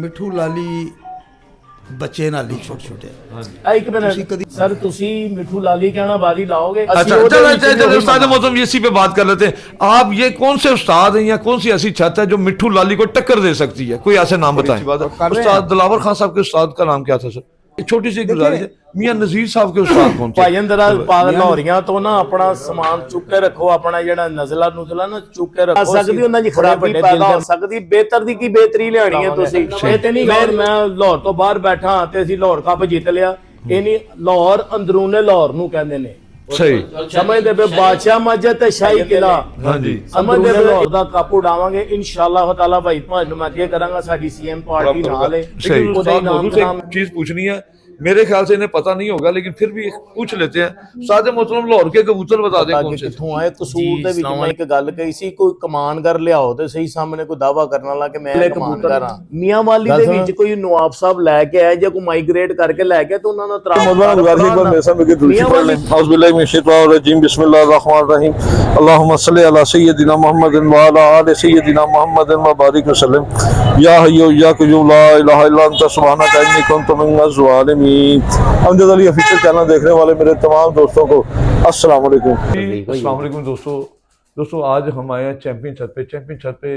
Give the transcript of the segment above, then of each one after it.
ਮਿੱਠੂ ਲਾਲੀ ਬੱਚੇ ਨਾਲ ਹੀ ਛੋਟੇ ਛੋਟੇ। एक मिनट सर, तुसी मिठू लाली कहना बारी लाओगे? अच्छा चलो उस्ताद मोहतरम इसी पे बात कर लेते हैं। आप ये कौन से उस्ताद हैं या कौन सी ऐसी छत है जो मिट्ठू लाली को टक्कर दे सकती है? कोई ऐसे नाम बताएं। उस्ताद दिलावर खान साहब के उस्ताद का नाम क्या था सर? एक छोटी सी गुजारिश है, मियां नजीर साहब के उस्ताद कौन थे? भाईजान जरा लाहौरियां तो ना अपना सामान चुक के रखो, अपना जेड़ा नज़ला नुज़ला ना चुक के रखो। सकदी उन्हां दी खराबी पैदा हो सकदी, बेहतर दी की बेहतरी लियानी है तुसी। ये ते नहीं मैं लाहौर तो बाहर बैठा ते ਅਸੀਂ ਲਾਹੌਰ ਕੱਪ ਜਿੱਤ ਲਿਆ। ਇਹ ਨਹੀਂ ਲਾਹੌਰ ਅੰਦਰੂਨੇ ਲਾਹੌਰ ਨੂੰ ਕਹਿੰਦੇ ਨੇ। ਸਹੀ ਸਮਝਦੇ ਪਏ ਬਾਦਸ਼ਾਹ ਮਸਜਿਦ ਤੇ ਸ਼ਾਹੀ ਕਿਲਾ। ਹਾਂਜੀ ਸਮਝਦੇ ਪਏ ਲਾਹੌਰ ਦਾ ਕੱਪ ਉਡਾਵਾਂਗੇ ਇਨਸ਼ਾਅੱਲਾਹ ਤਾਲਾ। ਭਾਈ ਤੁਹਾਨੂੰ ਮੈਂ ਅੱਗੇ ਕਰਾਂਗਾ, ਸਾਡੀ ਸੀਐਮ ਪਾਰਟੀ ਨਾਲ ਹੈ। ਉਹਦੇ ਨਾਮ चीज पूछनी है, मेरे ख्याल से इन्हें पता नहीं होगा लेकिन फिर भी पूछ लेते हैं। उस्ताद मोहतरम लाहौर के कबूतर बता दें कौन से? ਕਿੱਥੋਂ ਆਏ ਕਸੂਰ ਦੇ ਵਿੱਚ ਮੈਂ ਇੱਕ ਗੱਲ ਕਹੀ ਸੀ, ਕੋਈ ਕਮਾਨਗਰ ਲਿਆਓ ਤੇ ਸਹੀ ਸਾਹਮਣੇ ਕੋਈ ਦਾਵਾ ਕਰਨ ਵਾਲਾ ਕਿ ਮੈਂ ਕਮਾਨਗਰ ਹਾਂ। ਮੀਆਂ ਵਾਲੀ ਦੇ ਵਿੱਚ ਕੋਈ ਨਵਾਬ ਸਾਹਿਬ ਲੈ ਕੇ ਆਏ ਜਾਂ ਕੋਈ ਮਾਈਗ੍ਰੇਟ ਕਰਕੇ ਲੈ ਕੇ ਤੇ ਉਹਨਾਂ ਦਾ अल्लाहुम्मा सल्लि अला सय्यदिना मुहम्मदिन व अला आलि सय्यदिना मुहम्मदिन व बारिक वसल्लम या हय्यु या क़य्यूम ला इलाहा इल्ला अंता सुब्हानका इन्नी कुन्तु मिनज़ ज़ालिमीन। अमजद अली ऑफिशियल चैनल देखने वाले मेरे तमाम दोस्तों को अस्सलाम वालेकुम। अस्सलाम वालेकुम दोस्तों आज हम आए हैं चैंपियन छत पे। चैंपियन छत पे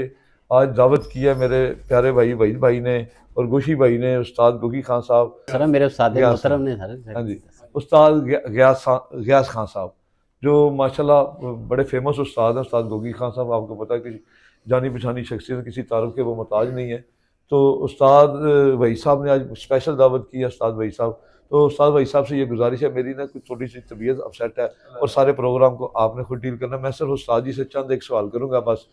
आज दावत की है मेरे प्यारे भाई वहीद भाई ने और गोशी भाई ने, उस्ताद गुगी खान साहब, सर मेरे उस्ताद मोहतरम ने सर। हाँ जी, उस्ताद गयास खान साहब जो माशाल्लाह बड़े फेमस उस्ताद हैं। उस्ताद गोगी खान साहब आपको पता है कि जानी पहचानी शख्सियत, किसी तारुफ के वो मोहताज नहीं है। तो उस्ताद वही साहब ने आज स्पेशल दावत की है। उस्ताद वही साहब, तो उस्ताद वही साहब से ये गुजारिश है मेरी ना, कुछ थोड़ी सी तबीयत अपसेट है और सारे प्रोग्राम को आपने खुद डील करना। मैं सिर्फ उस्ताद जी से चंद एक सवाल करूँगा बस,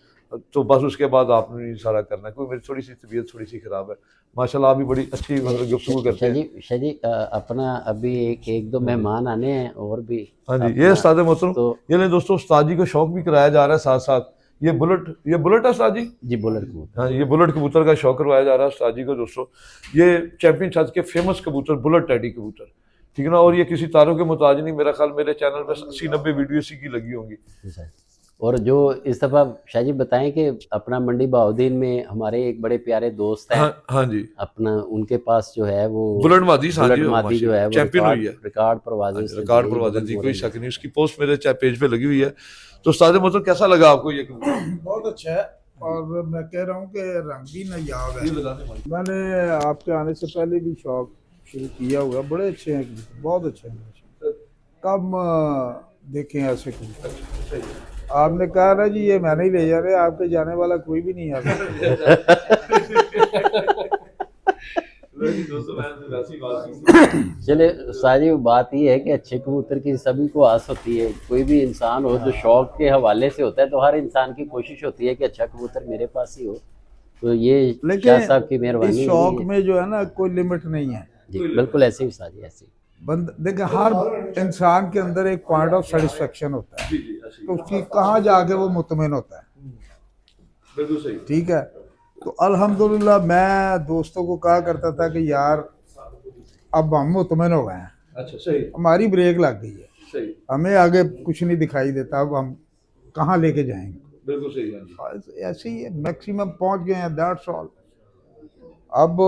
तो बस उसके बाद आपने सारा करना है, क्योंकि मेरी थोड़ी सी तबीयत थोड़ी सी ख़राब है। माशाल्लाह आप भी बड़ी अच्छी मतलब गुफ्तगू करते हैं। शाह जी अपना अभी एक दो मेहमान आने हैं और भी। हाँ जी, ये उस्ताद मोहतरम तो ये नहीं दोस्तों, उस्ताद जी को शौक भी कराया जा रहा है साथ साथ। ये बुलेट है उस्ताद जी? जी बुलेट कबूतर। हाँ, ये बुलेट कबूतर का शौक करवाया जा रहा है उस्ताद जी को दोस्तों। ये चैंपियन छत के फेमस कबूतर बुलेट टैडी कबूतर, ठीक है ना। और ये किसी तारों के मुताज नहीं, मेरा ख्याल मेरे चैनल पर 80-90 वीडियो इसी की लगी होंगी। और जो इस दफ़ा शाह जी बताएं कि अपना मंडी बहाउद्दीन में हमारे एक बड़े प्यारे दोस्त हैं। हाँ जी, अपना उनके पास जो है वो बुलेट मादी जो है चैंपियन हुई है, रिकॉर्ड परवाज़ जी, कोई शक नहीं। उसकी पोस्ट मेरे पेज पे लगी हुई है। तो उस्ताद मोहतरम कैसा लगा आपको ये? बहुत अच्छा है और मैं कह रहा हूँ कि रंग भी नायाब है। मैंने आपके आने से पहले भी शौक शुरू किया हुआ। बड़े अच्छे हैं, बहुत अच्छे हैं। कब देखें ऐसे कबूतर। आपने कहा ना जी ये मैंने ही ले जा रहे, आपके जाने वाला कोई भी नहीं आता। चले सारी बात ये है कि अच्छे कबूतर की सभी को आस होती है। कोई भी इंसान हो जो शौक के हवाले से होता है, तो हर इंसान की कोशिश होती है कि अच्छा कबूतर मेरे पास ही हो। तो ये शाह साहब की मेहरबानी। इस शौक में जो है ना कोई लिमिट नहीं है जी, बिल्कुल ऐसे ही साजी ऐसे देखिए हर इंसान के अंदर एक पॉइंट ऑफ सेटिस्फेक्शन होता है, तो उसकी कहाँ जाके वो मुतमिन होता है। बिल्कुल सही, ठीक है। तो अल्हम्दुलिल्लाह मैं दोस्तों को कहा करता था कि यार अब हम मुतमिन हो गए हैं। अच्छा सही, हमारी ब्रेक लग गई है, सही, हमें आगे कुछ नहीं दिखाई देता, अब हम कहाँ लेके जाएंगे। बिल्कुल सही। ऐसे ही मैक्सिमम पहुंच गए हैं, दैट्स ऑल। अब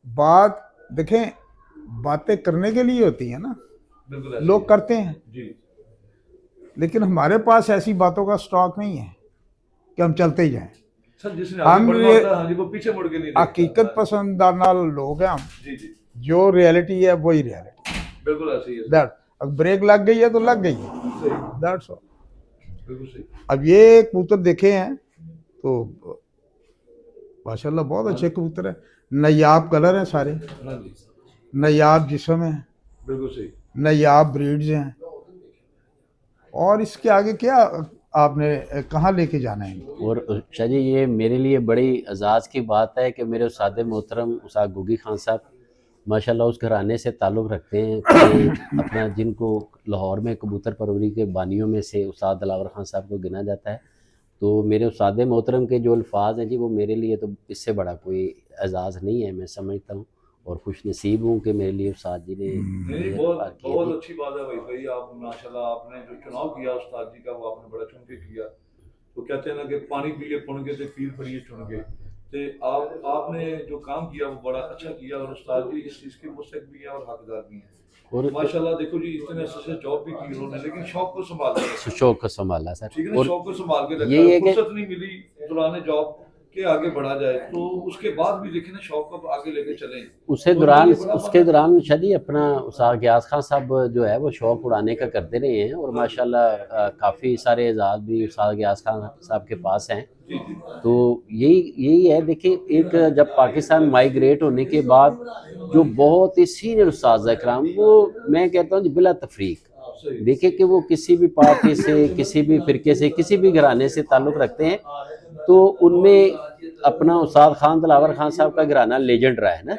बात देखें, बातें करने के लिए होती है ना, लोग करते हैं जी, लेकिन हमारे पास ऐसी बातों का स्टॉक नहीं है कि हम चलते ही जाएं। हम वो पीछे मुड़ के नहीं, हकीकत पसंदाना लोग हैं हम। जी जी, जो रियलिटी है वही रियलिटी। बिल्कुल ऐसे ही है। दैट अब ब्रेक लग गई है तो लग गई है, दैट्स ऑल। बिल्कुल सही। अब ये कबूतर देखे हैं तो माशाल्लाह बहुत अच्छे कबूतर हैं। नायाब कलर हैं सारे, नायाब जिस्म है, बिल्कुल सही, नायाब ब्रीड्स हैं। और इसके आगे क्या आपने कहाँ लेके जाना है? और शाह जी ये मेरे लिए बड़ी एजाज़ की बात है कि मेरे उस्ताद मोहतरम उस्ताद गुगी खान साहब माशाल्लाह उस घराने से ताल्लुक़ रखते हैं कि अपना जिनको लाहौर में कबूतर परवरी के बानियों में से उस्ताद दिलावर खान साहब को गिना जाता है। तो मेरे उस्ताद मोहतरम के जो अल्फाज हैं जी, वो मेरे लिए तो इससे बड़ा कोई एजाज़ नहीं है, मैं समझता हूँ। और खुश नसीब हूँ कि मेरे लिए उस्ताद जी ने बहुत अच्छी बात है भाई। आप माशाल्लाह आपने जो चुनाव किया उस्ताद जी का, वो आपने बड़ा चुन के किया। तो कहते हैं ना कि पानी पिए पुन के, पीर फड़िए चुन के। तो आपने जो काम किया वो बड़ा अच्छा किया और उस्ताद जी इस चीज़ के मुस्तक भी हैं और हकदार भी हैं। और माशाल्लाह देखो जी इतने अरसे से जॉब भी की उन्होंने, लेकिन शौक को संभाला है। शौक को संभाला सर। ठीक है ना, और शौक को संभाल के रखा, यही है कि फुर्सत नहीं मिली दौरान जॉब के आगे बढ़ा जाए, तो उसके बाद भी देखें ना शौक को आगे लेके चलें। उसके दौरान शादी अपना उस्ताद गयास खान साहब जो है वो शौक उड़ाने का करते रहे हैं, और माशाल्लाह काफ़ी सारे एजाज़ भी उस्ताद गयास खान साहब के पास हैं। तो यही है। देखिए, एक जब पाकिस्तान माइग्रेट होने के बाद जो बहुत ही सीनियर उस्ताद इकराम, वो मैं कहता हूँ बिला तफरीक, देखिए कि वो किसी भी पार्टी से, किसी भी फिरके से, किसी भी घराने से ताल्लुक़ रखते हैं, तो उनमें अपना उस्ताद खान दिलावर खान साहब का घराना लेजेंड रहा है ना,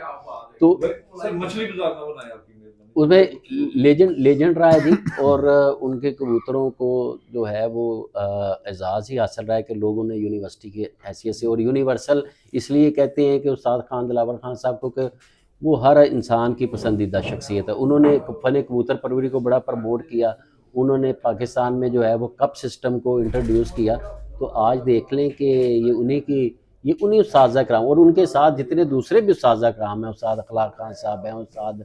तो मछली बाजार ना बनाया आपकी मेहरबानी। उसमें लेजेंड रहा है जी। और उनके कबूतरों को जो है वो एजाज़ ही हासिल रहा है कि लोग उन्हें यूनिवर्सिटी की हैसियत से, और यूनिवर्सल इसलिए कहते हैं कि उस्ताद खान दिलावर खान साहब को, कि वो हर इंसान की पसंदीदा शख्सियत है। उन्होंने फ़न कबूतर परवरी को बड़ा प्रमोट किया, उन्होंने पाकिस्तान में जो है वो कप सिस्टम को इंट्रोड्यूस किया। तो आज देख लें कि ये उन्हीं उस्ताद कराम, और उनके साथ जितने दूसरे भी उस्ताद कराम हैं, उस्ताद अखलाक खान साहब हैं, उस्ताद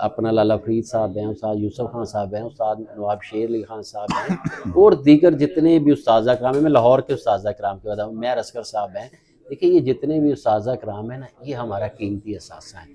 अपना लाला फरीद साहब हैं, उस्ताद यूसुफ खान साहब हैं, उस्ताद नवाब शेर अली खान साहब हैं, और दीगर जितने भी उस्ताद कराम हैं। मैं लाहौर के उस्ताद कराम के बताऊँ, मैं असगर साहब हैं। देखिए, ये जितने भी उस्ताद कराम हैं ना, ये हमारा कीमती असासा है।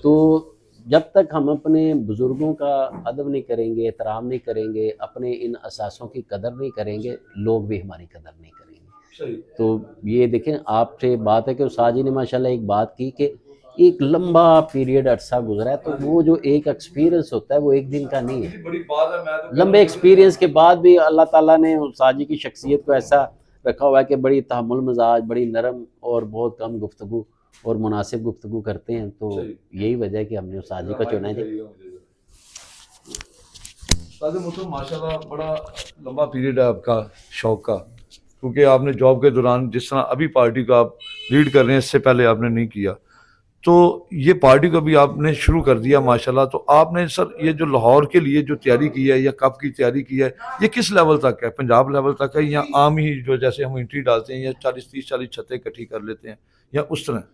तो जब तक हम अपने बुज़ुर्गों का अदब नहीं करेंगे, एहतराम नहीं करेंगे, अपने इन असासों की कदर नहीं करेंगे, लोग भी हमारी कदर नहीं करेंगे। तो ये देखें, आपसे बात है कि उस्ताद जी ने माशाल्लाह एक बात की कि एक लंबा पीरियड अरसा गुजरा है, तो वो जो एक एक्सपीरियंस होता है वो एक दिन का नहीं है। बड़ी बात है। मैं तो लंबे एक्सपीरियंस के बाद भी अल्लाह ताला ने उस्ताद जी की शख्सियत को ऐसा रखा हुआ है कि बड़ी तहम्मुल मिजाज, बड़ी नरम और बहुत कम गुफ्तगू और मुनासिब गुफ्तगू करते हैं। तो यही वजह है कि हमने उस्ताद जी का चुना है। माशाल्लाह बड़ा लंबा पीरियड है आपका शौक का, क्योंकि आपने जॉब के दौरान जिस तरह अभी पार्टी को आप लीड कर रहे हैं, इससे पहले आपने नहीं किया, तो ये पार्टी को भी आपने शुरू कर दिया माशाल्लाह। तो आपने सर ये जो लाहौर के लिए जो तैयारी की है या कप की तैयारी की है, ये किस लेवल तक है? पंजाब लेवल तक है, या आम ही जो जैसे हम एंट्री डालते हैं या 40 छतें इकट्ठी कर लेते हैं, या उस तरह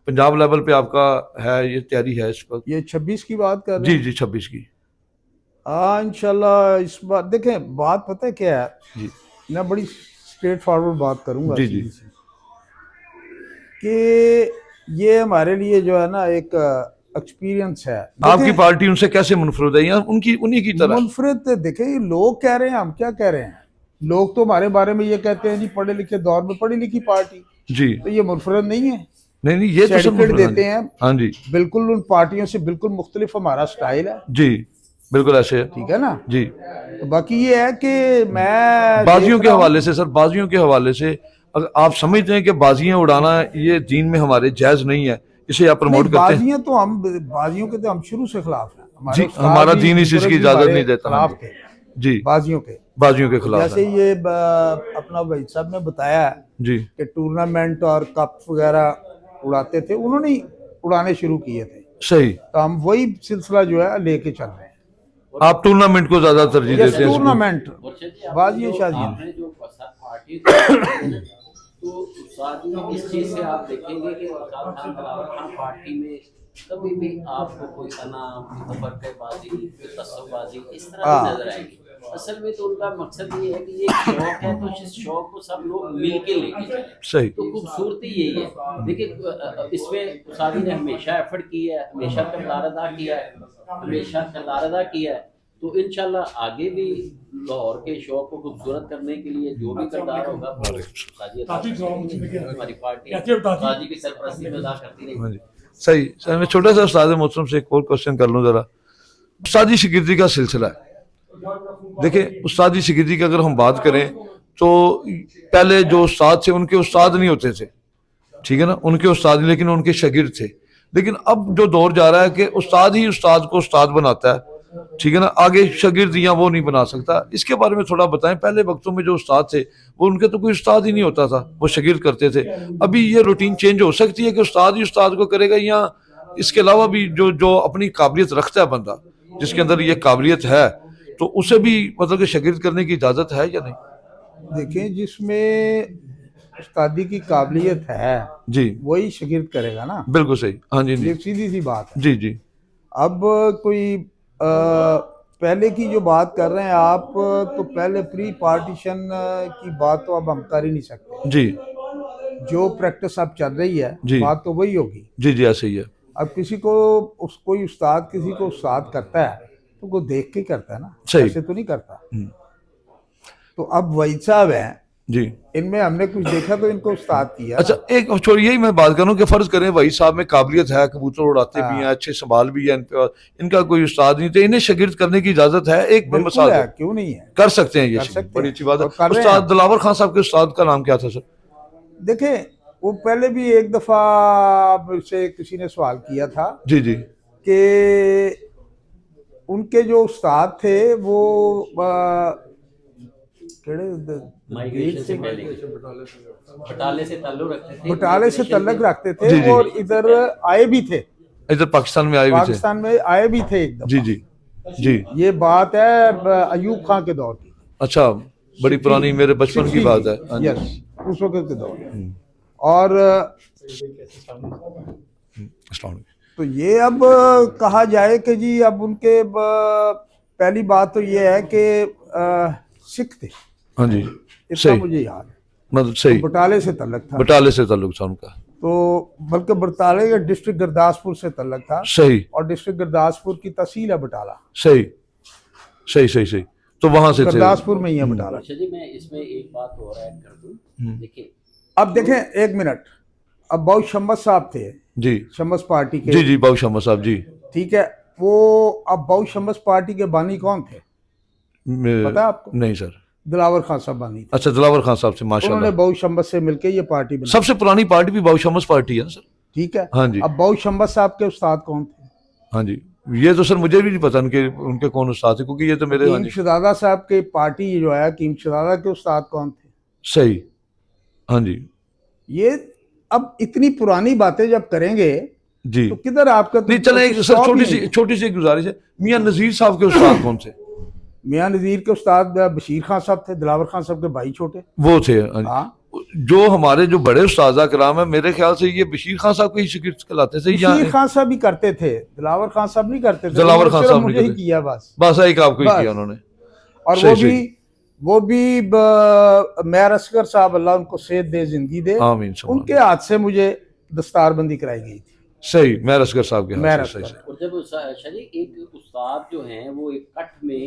पंजाब लेवल पे आपका है ये तैयारी है इस वक्त? ये 26 की बात कर रहे हैं? जी 26 की। हाँ, इंशाल्लाह। इस बार देखें, बात पता है क्या है जी, मैं बड़ी स्ट्रेट फॉरवर्ड बात करूंगा जी जी, कि ये हमारे लिए जो है ना एक एक्सपीरियंस है। आपकी पार्टी उनसे कैसे मुनफरद है या उनकी उन्हीं की तरह? मुनफरद देखें, ये लोग कह रहे हैं, हम क्या कह रहे हैं? लोग तो हमारे बारे में ये कहते हैं जी पढ़े लिखे दौर में पढ़ी लिखी पार्टी, जी तो ये मुनफरद नहीं है। नहीं ये तो सब सर्टिफिकेट देते हैं। हाँ जी, बिल्कुल उन पार्टियों से बिल्कुल मुख्तलिफ हमारा स्टाइल है। जी बिल्कुल ऐसे है। ठीक है ना जी। तो बाकी ये है कि मैं बाजियों के हवाले से सर, बाजियों के हवाले से अगर आप समझते हैं कि बाजियां उड़ाना ये दीन में हमारे जायज नहीं है, इसे आप प्रमोट करते हैं? बाजियां तो हम बाजियों के तो हम शुरू से खिलाफ हैं। जी, हमारा दीन इस चीज की इजाजत नहीं देता। खिलाफ थे जी, बाजियों के खिलाफ जैसे है। ये अपना भाई साहब ने बताया जी कि टूर्नामेंट और कप वगैरह उड़ाते थे, उन्होंने ही उड़ाने शुरू किए थे। सही। तो हम वही सिलसिला जो है लेके चल रहे हैं। आप टूर्नामेंट को ज्यादा तरजीह देते हैं? टूर्नामेंट बाजियों शाजियों आपने जो पार्टी तो उस्ताद जी इस चीज से आप देखेंगे कि उस्ताद खान दिलावर खान पार्टी में कभी भी आपको कोई तनाव, तफरक़ेबाज़ी, कोई तस्सुबबाज़ी इस तरह की नजर आएगी। असल में तो उनका मकसद ये है कि ये शौक है, तो इस शौक को सब लोग मिल के लेके चलें। सही। तो खूबसूरती यही है। देखिए, इसमें उस्ताद जी ने हमेशा एफर्ट किया है, हमेशा किरदार अदा किया है। तो इंशाल्लाह आगे भी लाहौर के शौक को खूबसूरत करने के लिए जो भी किरदार होगा हमारी पार्टी उस्ताद जी की सरपरस्ती में अदा करती रहेगी। सही सर, मैं छोटा सा उस्ताद मोहतरम से एक और क्वेश्चन कर लूँ जरा। उस्तादी शिगिर्दी का सिलसिला है, देखिए उस्तादी शिगिर्दी की अगर हम बात करें तो पहले जो उस्ताद थे उनके उस्ताद नहीं होते थे, ठीक है ना, उनके उस्ताद लेकिन उनके शागिर्द थे। लेकिन अब जो दौर जा रहा है कि उस्ताद ही उस्ताद को उस्ताद बनाता है, ठीक है ना, आगे शागिर्द या वो नहीं बना सकता। इसके बारे में थोड़ा बताएं। पहले वक्तों में जो उस्ताद थे वो उनके तो कोई उस्ताद ही नहीं होता था, वो शागिर्द करते थे। अभी ये रूटीन चेंज हो सकती है कि उस्ताद ही उस्ताद को करेगा, या इसके अलावा भी जो अपनी काबिलियत रखता है बंदा, जिसके अंदर ये काबिलियत है, तो उसे भी मतलब कि शागिर्द करने की इजाजत है या नहीं? देखें, जिसमें उस्तादी की काबिलियत है जी वही शागिर्द करेगा ना, बिल्कुल सही। हाँ जी ये जी सीधी सी बात है। जी जी अब कोई पहले की जो बात कर रहे हैं आप, तो पहले प्री पार्टीशन की बात तो अब हम कर ही नहीं सकते। जी जो प्रैक्टिस अब चल रही है जी बात तो वही होगी। जी जी ऐसे ही है। अब किसी को कोई उस्ताद किसी को उस्ताद करता है तो वो देख के करता है ना, सही। ऐसे तो नहीं करता। तो अब वहीद साहब हैं, जी इनमें हमने कुछ देखा तो इनको उस्ताद किया। अच्छा एक छोड़, यही मैं बात करूं कि फर्ज करें वही साहब में काबिलियत है, कबूतर उड़ाते भी हैं, हाँ। अच्छे संभाल भी है इन पे, इनका कोई उस्ताद नहीं, तो इन्हें शागिर्द करने की इजाजत है। एक मैं बिल्कुल मिसाल है, दूं। क्यों नहीं है, कर सकते हैं ये कर चीज़, सकते बड़ी हैं अच्छी बात है। और कर रहे उस्ताद हैं। दिलावर खान साहब के उस्ताद का नाम क्या था सर? देखें, वो पहले भी एक दफा से किसी ने सवाल किया था जी जी कि उनके जो उस्ताद थे वो माइग्रेशन से पहले बटाले से ताल्लुक रखते थे, बटाले से तल्लक रखते थे जी, जी। और इधर आए भी थे, इधर पाकिस्तान में आए हुए थे। पाकिस्तान में आए भी थे एक दफा। जी जी जी ये बात है अयूब खान के दौर की। अच्छा, बड़ी पुरानी, मेरे बचपन की बात है। हाँ जी। यस, उस वक्त के दौर में। और अस्सलाम वालेकुम। तो ये अब कहा जाए कि जी अब उनके पहली बात तो ये है कि सिख थे, हाँ जी इतना सही, मुझे याद है। मतलब सही, बटाले से तल्लक था, बटाले से ताल्लुक था उनका। तो बल्कि बटाले के डिस्ट्रिक्ट गुरदासपुर से तल्लक था, सही और डिस्ट्रिक्ट गुरदासपुर की तहसील है बटाला, सही सही सही सही, तो वहां से थे। गुरदासपुर में ही है बटाला। अच्छा जी, मैं इसमें एक बात और ऐड कर दूं। देखिए, अब देखें एक मिनट, अब बहुत शम्बत साहब थे, जी शम्बस पार्टी के, जी जी बाबू शम्मा साहब जी। ठीक है। वो अब बहुत शम्बस पार्टी के बानी कौन थे पता है आपको? नहीं सर। दिलावर खान साहब बानी थे। अच्छा, दिलावर खान साहब से उन्होंने माशाल्लाह। बहुत शम्बस से मिलकर ये पार्टी बनाई, सबसे पुरानी पार्टी भी बाबू शम्मस पार्टी है ना सर? ठीक है। हाँ जी अब बहुत शम्बस साहब के उस्ताद कौन थे? हाँ जी, ये तो सर मुझे भी नहीं पता उनके उनके कौन उस्ताद थे, क्योंकि ये तो मेरे। हाँ कीम जी शहजादा साहब के पार्टी जो है, कीम शहजादा के उस्ताद कौन थे? सही। हाँ जी ये अब इतनी पुरानी बातें जब करेंगे जी। तो किधर आपका नहीं चले, एक सर छोटी सी एक गुजारिश है, मियां नजीर साहब के उस्ताद कौन थे? मियां नजीर के उस्ताद बशीर खान साहब थे, दिलावर खान साहब के भाई छोटे। वो थे। हाँ जी। हाँ, जो हमारे जो बड़े उस्तादा कराम है, मेरे ख्याल से ये बशीर खान साहब के ही शागिर्द कहलाते थे। बशीर खान साहब भी करते थे, दिलावर खान साहब नहीं करते थे। दिलावर खान सिर्फ साहब मुझे नहीं ही करते। किया बस। बस एक आपको ही बस। किया उन्होंने। और सही, वो भी मेयर असगर साहब, अल्लाह उनको सेहत दे, जिंदगी दे, आमीन सुभान। उनके हाथ से मुझे दस्तारबंदी कराई गई थी। सही, मैं असगर साहब के हाथ मैं से। सही असगर। सही। और जब शरीक एक उस्ताद जो हैं वो एक कट में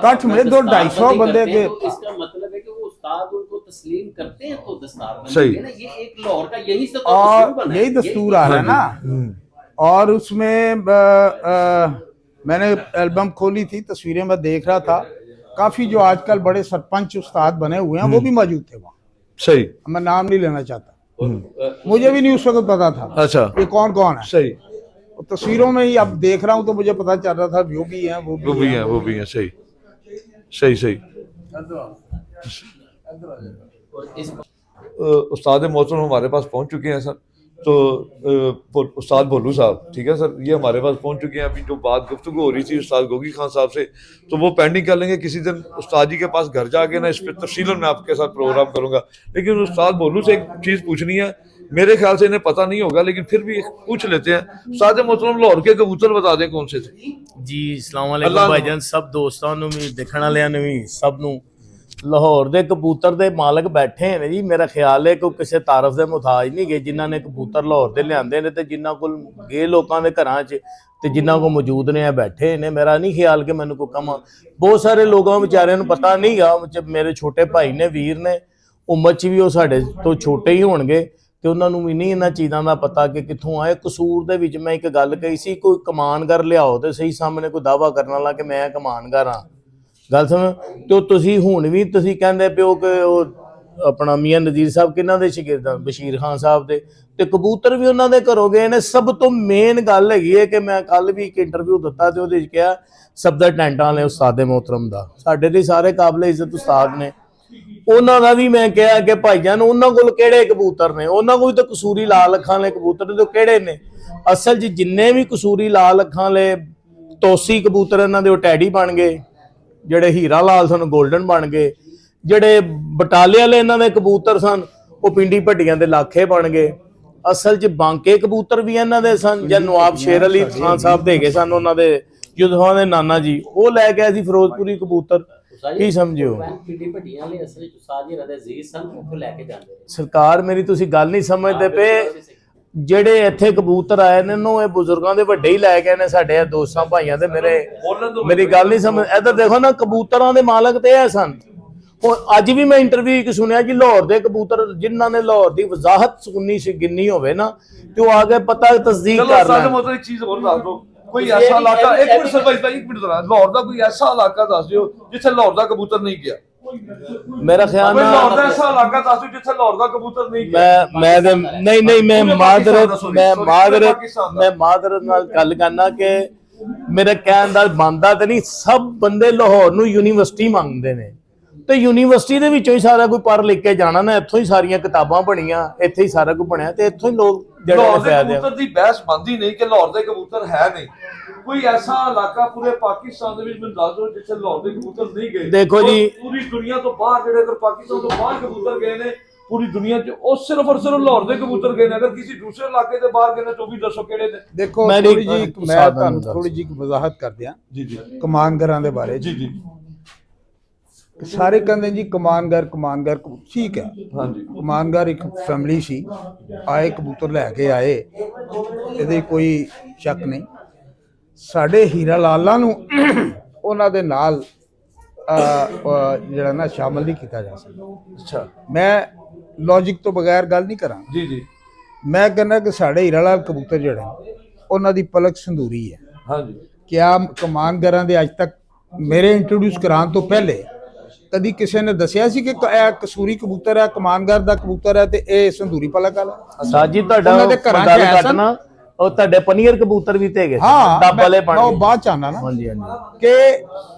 कट में 200-250 बंदे के, तो इसका मतलब है कि वो उस्ताद उनको तस्लीम करते हैं, तो दस्तारबंदी सही। है ना, ये एक लाहौर का यही तो और दस्तूर बना है। यही दस्तूर आ रहा है ना। और उसमें मैंने एल्बम खोली थी, तस्वीरें मैं देख रहा था, काफी जो आजकल बड़े सरपंच उस्ताद बने हुए हैं वो भी मौजूद थे वहाँ। सही मैं नाम नहीं लेना चाहता, मुझे भी नहीं उस वक्त पता था अच्छा ये कौन कौन है। सही, तस्वीरों में ही अब देख रहा हूँ तो मुझे पता चल रहा था वो भी हैं, वो वो भी भी हैं। है, वो भी है। सही सही सही। और इस उस्ताद मोहतरम हमारे पास पहुंच चुके हैं सर। तो उस्ताद भोलू साहब, ठीक है सर, ये हमारे पास पहुंच चुके हैं। अभी जो बात गुफ्तगू हो रही थी उस्ताद गोगी खान साहब से, तो वो पेंडिंग कर लेंगे। किसी दिन उस्ताद जी के पास घर जाके ना इस पर तफसीलन मैं आपके साथ प्रोग्राम करूंगा। लेकिन उस्ताद भोलू से एक चीज़ पूछनी है, मेरे ख्याल से इन्हें पता नहीं होगा, लेकिन फिर भी पूछ लेते हैं। उस्ताद मोहतरम, लाहौर के कबूतर बता दें कौन से थे? जी अस्सलाम वालेकुम भाईजान, सब ਦੋਸਤਾਂ ਨੂੰ ਵੀ ਦੇਖਣ ਵਾਲਿਆਂ ਨੂੰ ਵੀ ਸਭ ਨੂੰ। ਲਾਹੌਰ ਦੇ ਕਬੂਤਰ ਦੇ ਮਾਲਕ ਬੈਠੇ ਨੇ ਜੀ, ਮੇਰਾ ਖਿਆਲ ਹੈ ਕੋਈ ਕਿਸੇ ਤਾਰਫ ਦੇ ਮੁਤਾਜ ਨਹੀਂ ਗਏ, ਜਿਨ੍ਹਾਂ ਨੇ ਕਬੂਤਰ ਲਾਹੌਰ ਦੇ ਲਿਆਂਦੇ ਨੇ ਤੇ ਜਿਨ੍ਹਾਂ ਕੋਲ ਗਏ ਲੋਕਾਂ ਦੇ ਘਰਾਂ 'ਚ ਤੇ ਜਿਨ੍ਹਾਂ ਕੋਲ ਮੌਜੂਦ ਨੇ, ਬੈਠੇ ਨੇ। ਮੇਰਾ ਨਹੀਂ ਖਿਆਲ ਕਿ ਮੈਨੂੰ ਕੋਈ ਕਮ, ਬਹੁਤ ਸਾਰੇ ਲੋਕਾਂ ਵਿਚਾਰਿਆਂ ਨੂੰ ਪਤਾ ਨਹੀਂ ਗਾ। ਮੇਰੇ ਛੋਟੇ ਭਾਈ ਨੇ, ਵੀਰ ਨੇ, ਉਮਰ 'ਚ ਵੀ ਉਹ ਸਾਡੇ ਤੋਂ ਛੋਟੇ ਹੀ ਹੋਣਗੇ ਤੇ ਉਹਨਾਂ ਨੂੰ ਵੀ ਨਹੀਂ ਇਹਨਾਂ ਚੀਜ਼ਾਂ ਦਾ ਪਤਾ ਕਿ ਕਿੱਥੋਂ ਆਏ। ਕਸੂਰ ਦੇ ਵਿੱਚ ਮੈਂ ਇੱਕ ਗੱਲ ਕਹੀ ਸੀ, ਕੋਈ ਕਮਾਨਗਰ ਲਿਆਓ ਤੇ ਸਹੀ ਸਾਹਮਣੇ ਕੋਈ ਦਾਵਾ ਕਰਨ ਵਾਲਾ ਕਿ ਮੈਂ ਕਮਾਨਗਰ ਹਾਂ, ਗੱਲ ਸਮਝ। ਤੇ ਤੁਸੀਂ ਹੁਣ ਵੀ ਤੁਸੀਂ ਕਹਿੰਦੇ ਪਿਓ ਕਿ ਉਹ ਆਪਣਾ ਮੀਆਂ ਨਜ਼ੀਰ ਸਾਹਿਬ ਕਿਹਨਾਂ ਦੇ ਸ਼ਾਗਿਰਦ ਆ? ਬਸ਼ੀਰ ਖਾਨ ਸਾਹਿਬ ਦੇ। ਤੇ ਕਬੂਤਰ ਵੀ ਉਹਨਾਂ ਦੇ ਘਰੋਂ ਗਏ ਨੇ। ਸਭ ਤੋਂ ਮੇਨ ਗੱਲ ਹੈਗੀ ਹੈ ਕਿ ਮੈਂ ਕੱਲ ਵੀ ਇੱਕ ਇੰਟਰਵਿਊ ਦਿੱਤਾ ਤੇ ਉਹਦੇ 'ਚ ਕਿਹਾ ਸਫਦਰ ਟੈਂਟਾਂ ਵਾਲੇ ਉਸਤਾਦ मोहतरम ਦਾ, ਸਾਡੇ ਲਈ ਸਾਰੇ ਕਾਬਲੇ ਇੱਜ਼ਤ ਉਸਤਾਦ ਨੇ। ਉਹਨਾਂ ਦਾ ਵੀ ਮੈਂ ਕਿਹਾ ਕਿ ਭਾਈਜਾਨ ਉਹਨਾਂ ਕੋਲ ਕਿਹੜੇ ਕਬੂਤਰ ਨੇ, ਉਹਨਾਂ ਕੋਲ ਤਾਂ ਕਸੂਰੀ ਲਾਲ ਅੱਖਾਂ ਵਾਲੇ ਕਬੂਤਰ ਨੇ, ਤੇ ਕਿਹੜੇ ਨੇ ਅਸਲ 'ਚ ਜਿੰਨੇ ਵੀ ਕਸੂਰੀ ਲਾਲ ਅੱਖਾਂ ਵਾਲੇ ਤੋਸੀ ਕਬੂਤਰ ਇਹਨਾਂ ਦੇ ਉਹ ਟੈਡੀ ਬਣ ਗਏ, ਜਿਹੜੇ ਹੀਰਾ ਲਾਲ ਸਨ ਗੋਲਡਨ ਬਣ ਗਏ, ਜਿਹੜੇ ਬਟਾਲੇ ਵਾਲੇ ਇਹਨਾਂ ਦੇ ਕਬੂਤਰ ਸਨ ਉਹ ਪਿੰਡੀ ਭੱਟੀਆਂ ਦੇ ਲਾਖੇ ਬਣ ਗਏ। ਅਸਲ 'ਚ ਬਾਂਕੇ ਕਬੂਤਰ ਵੀ ਇਹਨਾਂ ਦੇ ਸਨ, ਜਾਂ ਨਵਾਬ ਸ਼ੇਰ ਅਲੀ ਖਾਨ ਸਾਹਿਬ ਦੇ ਗਏ ਸਨ ਉਹਨਾਂ ਦੇ ਯੁੱਧਾਂ ਦੇ ਨਾਨਾ ਜੀ, ਉਹ ਲੈ ਕੇ ਆਏ ਸੀ ਫਿਰੋਜ਼ਪੁਰੀ ਕਬੂਤਰ। ਕੀ ਸਮਝਿਓ ਪਿੰਡੀ ਭੱਟੀਆਂ ਵਾਲੇ ਅਸਲ ਵਿੱਚ ਉਸਤਾਦ ਜੀ ਰਦੇ ਅਜ਼ੀਜ਼ ਸਨ, ਉਹ ਲੈ ਕੇ ਜਾਂਦੇ ਨੇ। ਸਰਕਾਰ ਮੇਰੀ ਤੁਸੀਂ ਗੱਲ ਨਹੀਂ ਸਮਝਦੇ ਪਏ। ਜਿਹੜੇ ਇੱਥੇ ਕਬੂਤਰ ਆਏ ਨੇ ਨੂੰ ਇਹ ਬਜ਼ੁਰਗਾਂ ਦੇ ਵੱਡੇ ਹੀ ਲੈ ਕੇ ਨੇ, ਸਾਡੇ ਦੋਸਤਾਂ ਭਾਈਆਂ ਦੇ। ਮੇਰੀ ਗੱਲ ਨਹੀਂ ਸਮਝ। ਇੱਧਰ ਦੇਖੋ ਨਾ, ਕਬੂਤਰਾਂ ਦੇ ਮਾਲਕ ਤੇ ਇਹ ਸਨ। ਹੁਣ ਅੱਜ ਵੀ ਮੈਂ ਇੰਟਰਵਿਊ ਇੱਕ ਸੁਣਿਆ ਜੀ, ਲਾਹੌਰ ਦੇ ਕਬੂਤਰ ਜਿਨ੍ਹਾਂ ਨੇ ਲਾਹੌਰ ਦੀ ਵਜ਼ਾਹਤ ਸੁਣਨੀ ਸੀ, ਗਿਣਨੀ ਹੋਵੇ ਨਾ, ਤੇ ਉਹ ਆ ਕੇ ਪਤਾ ਤਸਦੀਕ ਕਰ ਲੈਣ। ਮਤਲਬ ਇੱਕ ਚੀਜ਼ ਹੋਰ ਦੱਸ ਦਿਓ, ਕੋਈ ਐਸਾ ਇਲਾਕਾ, ਇੱਕ ਮਿੰਟ ਸਰਪੰਚ ਭਾਈ, ਇੱਕ ਮਿੰਟ ਜ਼ਰਾ, ਲਾਹੌਰ ਦਾ ਕੋਈ ਐਸਾ ਇਲਾਕਾ ਦੱਸ ਦਿਓ ਜਿੱਥੇ ਲਾਹੌਰ ਦਾ ਕਬੂਤਰ ਨਹੀਂ ਗਿਆ। ਮੇਰਾ ਖਿਆਲ ਨਾਲ ਲਾਹੌਰ ਦਾ ਐਸਾ ਇਲਾਕਾ ਦੱਸ ਦਿਓ ਜਿੱਥੇ ਲਾਹੌਰ ਦਾ ਕਬੂਤਰ ਨਹੀਂ ਗਿਆ। ਮੈਂ ਮਾਦਰਤ ਨਾਲ ਗੱਲ ਕਰਨਾ ਕਿ ਮੇਰੇ ਕਹਿਣ ਦਾ ਬੰਦਾ ਤੇ ਨਹੀਂ, ਸਭ ਬੰਦੇ ਲਾਹੌਰ ਨੂੰ ਯੂਨੀਵਰਸਿਟੀ ਮੰਗਦੇ ਨੇ, ਤੇ ਯੂਨੀਵਰਸਿਟੀ ਦੇ ਵਿੱਚੋਂ ਹੀ ਸਾਰਾ ਕੋਈ ਪੜ੍ਹ ਲਿਖ ਕੇ ਜਾਣਾ ਨਾ, ਇੱਥੋਂ ਹੀ ਸਾਰੀਆਂ ਕਿਤਾਬਾਂ ਬਣੀਆਂ, ਇੱਥੇ ਹੀ ਸਾਰਾ ਕੁਝ ਬਣਿਆ, ਤੇ ਇੱਥੋਂ ਹੀ ਲੋਕ ਲਾਹੌਰ ਦੇ ਕਬੂਤਰ ਦੀ ਬਹਿਸ ਬੰਦੀ ਨਹੀਂ ਕਿ ਲਾਹੌਰ ਦੇ ਕਬੂਤਰ ਹੈ ਨਹੀਂ। ਕੋਈ ਐਸਾ ਇਲਾਕਾ ਪੂਰੇ ਪਾਕਿਸਤਾਨ ਦੇ ਵਿੱਚ ਮੈਨੂੰ ਦੱਸ ਦਿਓ ਜਿੱਥੇ ਲਾਹੌਰ ਦੇ ਕਬੂਤਰ ਨਹੀਂ ਗਏ। ਦੇਖੋ ਜੀ, ਪੂਰੀ ਦੁਨੀਆ ਤੋਂ ਬਾਹਰ ਜਿਹੜੇ ਅਗਰ ਪਾਕਿਸਤਾਨ ਤੋਂ ਬਾਹਰ ਕਬੂਤਰ ਗਏ ਨੇ ਪੂਰੀ ਦੁਨੀਆ 'ਚ, ਉਹ ਸਿਰਫ ਔਰ ਸਿਰਫ ਲਾਹੌਰ ਦੇ ਕਬੂਤਰ ਗਏ ਨੇ। ਅਗਰ ਕਿਸੇ ਦੂਸਰੇ ਇਲਾਕੇ ਦੇ ਬਾਹਰ ਗਏ ਨੇ ਤਾਂ ਉਹ ਵੀ ਦੱਸੋ ਕਿਹੜੇ ਨੇ। ਦੇਖੋ ਮੈਂ ਤੁਹਾਨੂੰ ਥੋੜੀ ਜਿਹੀ ਵਜ਼ਾਹਤ ਕਰ ਦਿਆਂ ਜੀ ਕਮਾਨਗਰਾਂ ਦੇ ਬਾਰੇ। ਜੀ ਸਾਰੇ ਕਹਿੰਦੇ ਜੀ ਕਮਾਨਗਰ ਠੀਕ ਹੈ। ਹਾਂਜੀ, ਕਮਾਨਗਰ ਇੱਕ ਫੈਮਿਲੀ ਸੀ, ਆਏ ਕਬੂਤਰ ਲੈ ਕੇ ਆਏ, ਇਹਦੇ ਕੋਈ ਸ਼ੱਕ ਨਹੀਂ। ਸਾਡੇ ਹੀਰਾ ਲਾਲਾ ਨੂੰ ਉਹਨਾਂ ਦੇ ਨਾਲ ਜਿਹੜਾ ਨਾ ਸ਼ਾਮਲ ਨਹੀਂ ਕੀਤਾ ਜਾ ਸਕਦਾ। ਅੱਛਾ, ਮੈਂ ਲੌਜਿਕ ਤੋਂ ਬਗੈਰ ਗੱਲ ਨਹੀਂ ਕਰਾਂ। ਜੀ ਮੈਂ ਕਹਿੰਦਾ ਕਿ ਸਾਡੇ ਹੀਰਾ ਲਾਲ ਕਬੂਤਰ ਜਿਹੜੇ ਉਹਨਾਂ ਦੀ ਪਲਕ ਸੰਧੂਰੀ ਹੈ। ਹਾਂਜੀ, ਕਿਆ ਕਮਾਨਗਰਾਂ ਦੇ ਅੱਜ ਤੱਕ ਮੇਰੇ ਇੰਟਰੋਡਿਊਸ ਕਰਾਉਣ ਤੋਂ ਪਹਿਲੇ ਕਦੀ ਕਿਸੇ ਨੇ ਦੱਸਿਆ ਸੀ ਕਿ ਇਹ ਕਸੂਰੀ ਕਬੂਤਰ ਹੈ, ਕਮਾਨਗਰ ਦਾ ਕਬੂਤਰ ਹੈ, ਤੇ ਇਹ ਸੰਧੂਰੀ ਪਲਕ ਵਾਲਾ? ਸਾਜੀ ਤੁਹਾਡਾ ਉਹਨਾਂ ਦੇ ਘਰਾਂ 'ਚ ਕੱਟਣਾ, ਉਹ ਤੁਹਾਡੇ ਪਨੀਰ ਕਬੂਤਰ ਵੀ ਤੇ ਹੈਗੇ। ਹਾਂ, ਡੱਬ ਵਾਲੇ ਪਾਣੀ ਉਹ ਬਾਅਦ ਚ ਆਣਾ ਨਾ। ਹਾਂਜੀ ਕਿ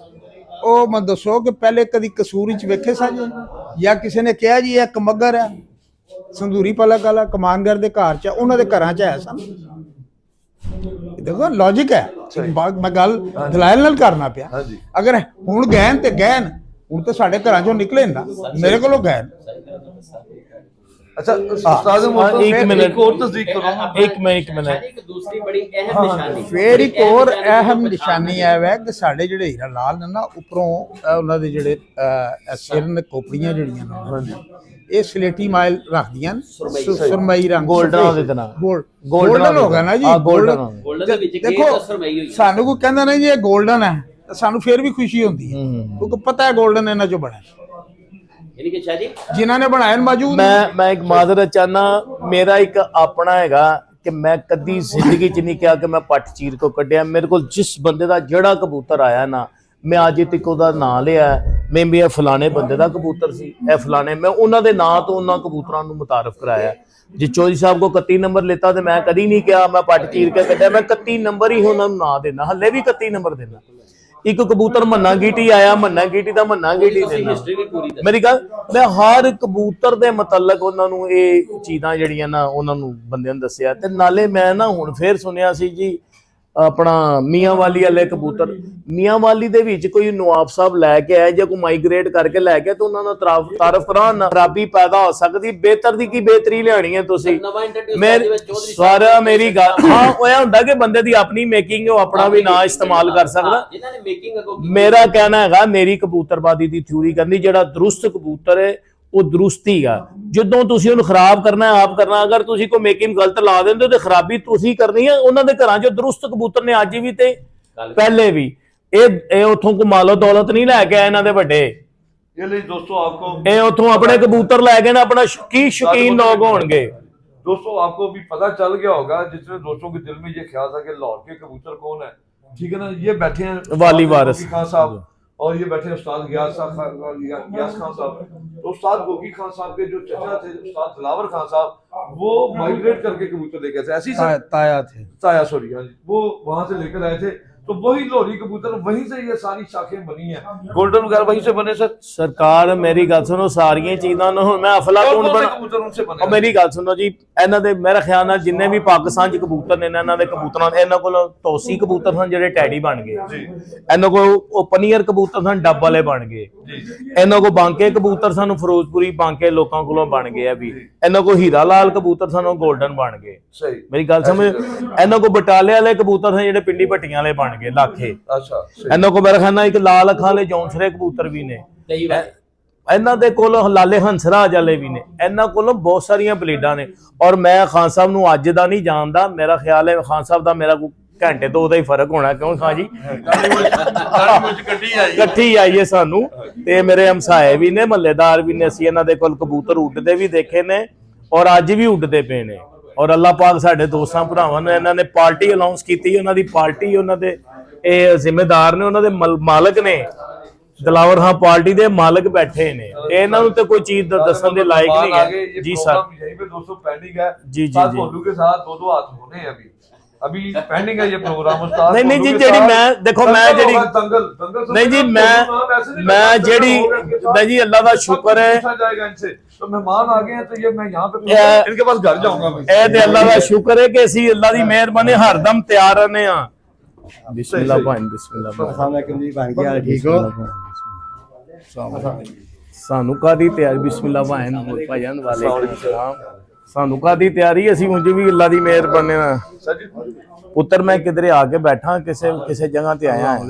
ਉਹ ਮੈਂ ਦੱਸੋ ਕਿ ਪਹਿਲੇ ਕਦੀ ਕਸੂਰੀ ਚ ਵੇਖੇ ਸਾਜੇ, ਜਾਂ ਕਿਸੇ ਨੇ ਕਿਹਾ ਜੀ ਇਹ ਕਮਗਰ ਹੈ ਸੰਧੂਰੀ ਪਲਕ ਵਾਲਾ ਕਮਾਨਗਰ ਦੇ ਘਰ ਚ, ਉਹਨਾਂ ਦੇ ਘਰਾਂ ਚ ਹੈ ਸਨ। ਦੇਖੋ ਲੌਜਿਕ ਹੈ, ਮੈਂ ਗੱਲ ਦਲਾਇਲ ਨਾਲ ਕਰਨਾ ਪਿਆ। ਅਗਰ ਹੁਣ ਗੈਨ ਤੇ ਗੈਨ, ਹੁਣ ਤਾਂ ਸਾਡੇ ਘਰਾਂ ਚੋਂ ਨਿਕਲੇ ਨਾ, ਮੇਰੇ ਕੋਲੋਂ ਗੈਨ। अच्छा उस्ताद एक मिनट, एक और तस्दीक करो। एक मिनट एक दूसरी बड़ी अहम निशानी, फिर एक और अहम निशानी है कि साडे ਜਿਹੜੇ ਹੀਰਾ ਲਾਲ ਨੇ ਨਾ, ਉੱਪਰੋਂ ਉਹਨਾਂ ਦੇ ਜਿਹੜੇ ਸਿਰ ਨੇ ਕੋਪੜੀਆਂ ਜਿਹੜੀਆਂ ਨੇ, ਇਹ ਸਲੇਟੀ ਮਾਈਲ ਰੱਖਦੀਆਂ, ਸੁਰਮਈ ਰੰਗ, ਗੋਲਡਨ ਦੇ ਨਾਲ ਗੋਲਡਨ ਹੋ ਗਿਆ ਨਾ ਜੀ। ਗੋਲਡਨ ਦੇ ਵਿੱਚ ਕੀ ਸੁਰਮਈ ਹੋਈ, ਸਾਨੂੰ ਕੋਈ ਕਹਿੰਦਾ ਨਹੀਂ ਜੀ ਇਹ ਗੋਲਡਨ ਹੈ, ਤਾਂ ਸਾਨੂੰ ਫਿਰ ਵੀ ਖੁਸ਼ੀ ਹੁੰਦੀ ਹੈ, ਕਿਉਂਕਿ ਪਤਾ ਹੈ ਗੋਲਡਨ ਇਹਨਾਂ ਚੋਂ ਬਣਿਆ, ਜਿਨ੍ਹਾਂ ਨੇ ਬਣਾਇਆ ਮੌਜੂਦ। ਮੈਂ ਇੱਕ ਮਾਜ਼ਰਤ ਚਾਹਨਾ, ਮੇਰਾ ਇੱਕ ਆਪਣਾ ਹੈਗਾ ਕਿ ਮੈਂ ਕਦੀ ਜ਼ਿੰਦਗੀ 'ਚ ਨਹੀਂ ਕਿਹਾ ਕਿ ਮੈਂ ਪੱਟ ਚੀਰ ਕੋ ਕੱਢਿਆ। ਮੇਰੇ ਕੋਲ ਜਿਸ ਬੰਦੇ ਦਾ ਜਿਹੜਾ ਕਬੂਤਰ ਆਇਆ ਨਾ, ਮੈਂ ਅੱਜ ਤੱਕ ਉਹਦਾ ਨਾਂ ਲਿਆ, ਮੈਂ ਵੀ ਇਹ ਫਲਾਣੇ ਬੰਦੇ ਦਾ ਕਬੂਤਰ ਸੀ, ਇਹ ਫਲਾਣੇ, ਮੈਂ ਉਹਨਾਂ ਦੇ ਨਾਂ ਤੋਂ ਉਹਨਾਂ ਕਬੂਤਰਾਂ ਨੂੰ ਮੁਤਾਰਫ ਕਰਾਇਆ। ਜੇ ਚੌਧਰੀ ਸਾਹਿਬ ਕੋ 31 ਨੰਬਰ लेता तो मैं कभी नहीं किया मैं पट चीर के कटा, मैं 31 नंबर ही उन्होंने ना देना, हले भी 31 नंबर देना। एक कबूतर मन्ना गीटी आया, मन्ना गीटी का मन्ना गीटी देना। मेरी गल, मैं हर कबूतर दे मतलब उन्होंने ये चीज़ां जड़ियां ना उन्होंने बंदे ने दस्सिया। ते नाले मैं ना हुण फिर सुनिया सी जी अपना मियाँ वाली वाले कबूतर, मियाँ वाली दे विच कोई नवाब साहब लैके आए या कोई माइग्रेट करके लैके तो उन्होंने तारफ करान खराबी पैदा हो सकती, बेहतर दी की बेहतरी लियानी है तुसी। सारा मेरी गल हाँ होया हुंदा कि बंदे दी अपनी मेकिंग है, अपना भी ना इस्तेमाल कर सकदा। मेरा कहना है मेरी कबूतरबाजी दी थ्योरी कहंदी जेड़ा दुरुस्त कबूतर है वो दुरुस्ती है, ਜਦੋਂ ਤੁਸੀਂ ਉਹਨੂੰ ਖਰਾਬ ਕਰਨਾ ਹੈ ਆਪ ਕਰਨਾ। ਅਗਰ ਤੁਸੀਂ ਕੋਈ ਮੇਕਿੰਗ ਗਲਤ ਲਾ ਦਿੰਦੇ ਹੋ ਤੇ ਖਰਾਬੀ ਤੁਸੀਂ ਕਰਨੀ ਹੈ। ਉਹਨਾਂ ਦੇ ਘਰਾਂ 'ਚ ਦਰੁਸਤ ਕਬੂਤਰ ਨੇ ਅੱਜ ਵੀ ਤੇ ਪਹਿਲੇ ਵੀ। ਇਹ ਉਥੋਂ ਕੋ ਮਾਲੋ ਦੌਲਤ ਨਹੀਂ ਲੈ ਕੇ ਆਏ ਇਹਨਾਂ ਦੇ ਵੱਡੇ, ਇਹ ਲਈ ਦੋਸਤੋ ਆਪਕੋ ਇਹ ਉਥੋਂ ਆਪਣੇ ਕਬੂਤਰ ਲੈ ਕੇ ਨਾ ਆਪਣਾ ਸ਼ੌਕੀਨ ਲੋग होंगे। दोस्तों आपको भी पता चल गया होगा, जिसने दोस्तों के दिल में ये ख्याल था कि लाहौर के कबूतर कौन है, ठीक है ना। ये बैठे हैं वाली वारिस खान साहब और ये बैठे हैं उस्ताद गियास खान साहब। तो उस्ताद गोगी खान साहब के जो चचा थे उस्ताद दिलावर खान साहब, वो माइग्रेट करके कबूतर लेके आए थे, ऐसी ताया थे, ताया सॉरी, हाँ जी, वो वहां से लेकर आए थे। तो वही लोहरी कबूतर वहीं से ये सारी शाखें बनी हैं, गोल्डन वगैरह वहीं से बने सर। ਸਰਕਾਰ ਮੇਰੀ ਗੱਲ ਸੁਣੋ, ਸਾਰੀਆਂ ਚੀਜ਼ਾਂ ਨੂੰ ਹੁਣ ਮੈਂ ਅਫਲਾਤੂਨ कौन से ਬਣਾ कबूतर उनसे बने ਉਹ ਮੇਰੀ ਗੱਲ ਸੁਣੋ ਜੀ, ਇਹਨਾਂ ਦੇ ਮੇਰੇ ਖਿਆਲ ਨਾਲ ਜਿੰਨੇ ਵੀ ਪਾਕਿਸਤਾਨ ਚ ਕਬੂਤਰ ਨੇ ਇਹਨਾਂ ਦੇ ਕਬੂਤਰਾਂ ਇਹਨਾਂ ਕੋਲ ਤੋਸੀ ਕਬੂਤਰ ਸਨ ਜਿਹੜੇ ਟੈਡੀ ਬਣ ਗਏ, ਇਹਨਾਂ ਕੋਲ ਉਹ ਪਨੀਅਰ ਕਬੂਤਰ ਸਨ ਡੱਬ ਵਾਲੇ ਬਣ ਗਏ, ਇਹਨਾਂ ਕੋਲ ਬਾਂਕੇ ਕਬੂਤਰ ਸਾਨੂੰ ਫਿਰੋਜ਼ਪੁਰੀ ਬਾਂਕੇ ਲੋਕਾਂ ਕੋਲੋਂ ਬਣ ਗਏ ਆ ਵੀ, ਇਹਨਾਂ ਕੋਲ ਹੀਰਾ ਲਾਲ ਕਬੂਤਰ ਸਾਨੂੰ 골ਡਨ ਬਣ ਗਏ। सही। ਮੇਰੀ ਗੱਲ ਸਮਝ, ਇਹਨਾਂ ਕੋਲ ਬਟਾਲੇ ਵਾਲੇ ਕਬੂਤਰ ਸਨ ਜਿਹੜੇ ਪਿੰਡੀ ਭੱਟੀਆਂ ਵਾਲੇ ਬਣ ਗਏ ਲਾਖੇ, अच्छा सही। ਇਹਨਾਂ ਕੋਲ ਮੇਰੇ ਖਿਆਲ ਨਾਲ ਇੱਕ ਲਾਲ ਅੱਖਾਂ ਵਾਲੇ ਜੌਂਸਰੇ ਕਬੂਤਰ ਵੀ ਨੇ, ਇਹਨਾਂ ਦੇ ਕੋਲ ਲਾਲੇ ਹੰਸਰਾਜ ਵਾਲੇ ਵੀ ਨੇ, ਇਹਨਾਂ ਕੋਲੋਂ ਬਹੁਤ ਸਾਰੀਆਂ ਬਲੀਡਾਂ ਨੇ। ਔਰ ਮੈਂ ਖਾਨ ਸਾਹਿਬ ਨੂੰ ਅੱਜ ਦਾ ਨਹੀਂ ਜਾਣਦਾ, ਮੇਰਾ ਖਿਆਲ ਹੈ ਖਾਨ ਸਾਹਿਬ ਦਾ ਮੇਰਾ ਕੋਈ ਘੰਟੇ ਤੋਂ ਉਹਦਾ ਹੀ ਫਰਕ ਹੋਣਾ, ਕਿਉਂ ਖਾਂ ਜੀ ਇਕੱਠੀ ਆਈਏ ਸਾਨੂੰ, ਤੇ ਮੇਰੇ ਹਮਸਾਏ ਵੀ ਨੇ ਮਹੱਲੇਦਾਰ ਵੀ ਨੇ, ਅਸੀਂ ਇਹਨਾਂ ਦੇ ਕੋਲ ਕਬੂਤਰ ਉੱਡਦੇ ਵੀ ਦੇਖੇ ਨੇ ਔਰ ਅੱਜ ਵੀ ਉੱਡਦੇ ਪਏ ਨੇ। ਔਰ ਅੱਲਾਹ ਪਾਕ ਸਾਡੇ ਦੋਸਤਾਂ ਭਰਾਵਾਂ ਨੇ ਇਹਨਾਂ ਨੇ ਪਾਰਟੀ ਅਨਾਉਂਸ ਕੀਤੀ, ਉਹਨਾਂ ਦੀ ਪਾਰਟੀ ਉਹਨਾਂ ਦੇ ਇਹ ਜ਼ਿੰਮੇਦਾਰ ਨੇ, ਉਹਨਾਂ ਦੇ ਮਾਲਕ ਨੇ, ਦਿਲਾਵਰ ਹਾਂ ਪਾर्टी ਦੇ ਮਾਲਕ बैठे ने, ਇਹਨਾਂ ਨੂੰ ਤੇ ਕੋਈ ਚੀਜ਼ ਦੱਸਣ ਦੇ ਲਾਇਕ नहीं है जी सर। यहीं पे दोस्तों पेंडिंग है जी जी जी के साथ दो हाथ होने हैं अभी पेंडिंग है ये प्रोग्राम उस्ताद। नहीं जी जेडी मैं देखो मैं जेडी नहीं जी मैं जेडी नहीं जी अल्लाह का शुक्र है, जाएगा इनसे तो मेहमान आ गए हैं तो ये मैं यहाँ पे इनके पास घर जाऊंगा मैं। ए ते अल्लाह का शुक्र है कि ਅਸੀਂ अल्लाह ਦੀ ਮਿਹਰਬਾਨੀ ਹਰਦਮ ਤਿਆਰ रहने ਆ। बिस्मिल्लाह भाई बिस्मिल्लाह अस्सलाम वालेकुम जी, भाई क्या हाल, ठीक हो? ਸਾਨੂੰ ਕਾਦੀ ਤਿਆਰੀ, ਬਿਸਮਿਲ੍ਲਾ ਭਾਈਆਂ ਵਾਲੇਕੁਮ ਸਲਾਮ, ਸਾਨੂੰ ਕਾਦੀ ਤਿਆਰੀ, ਅਸੀਂ ਉਂਝ ਵੀ ਅੱਲਾ ਦੀ ਮਿਹਰ ਬਣੇ ਨਾ ਪੁੱਤਰ। मैं किधरे आके बैठा किसे जगह पे आया हूं।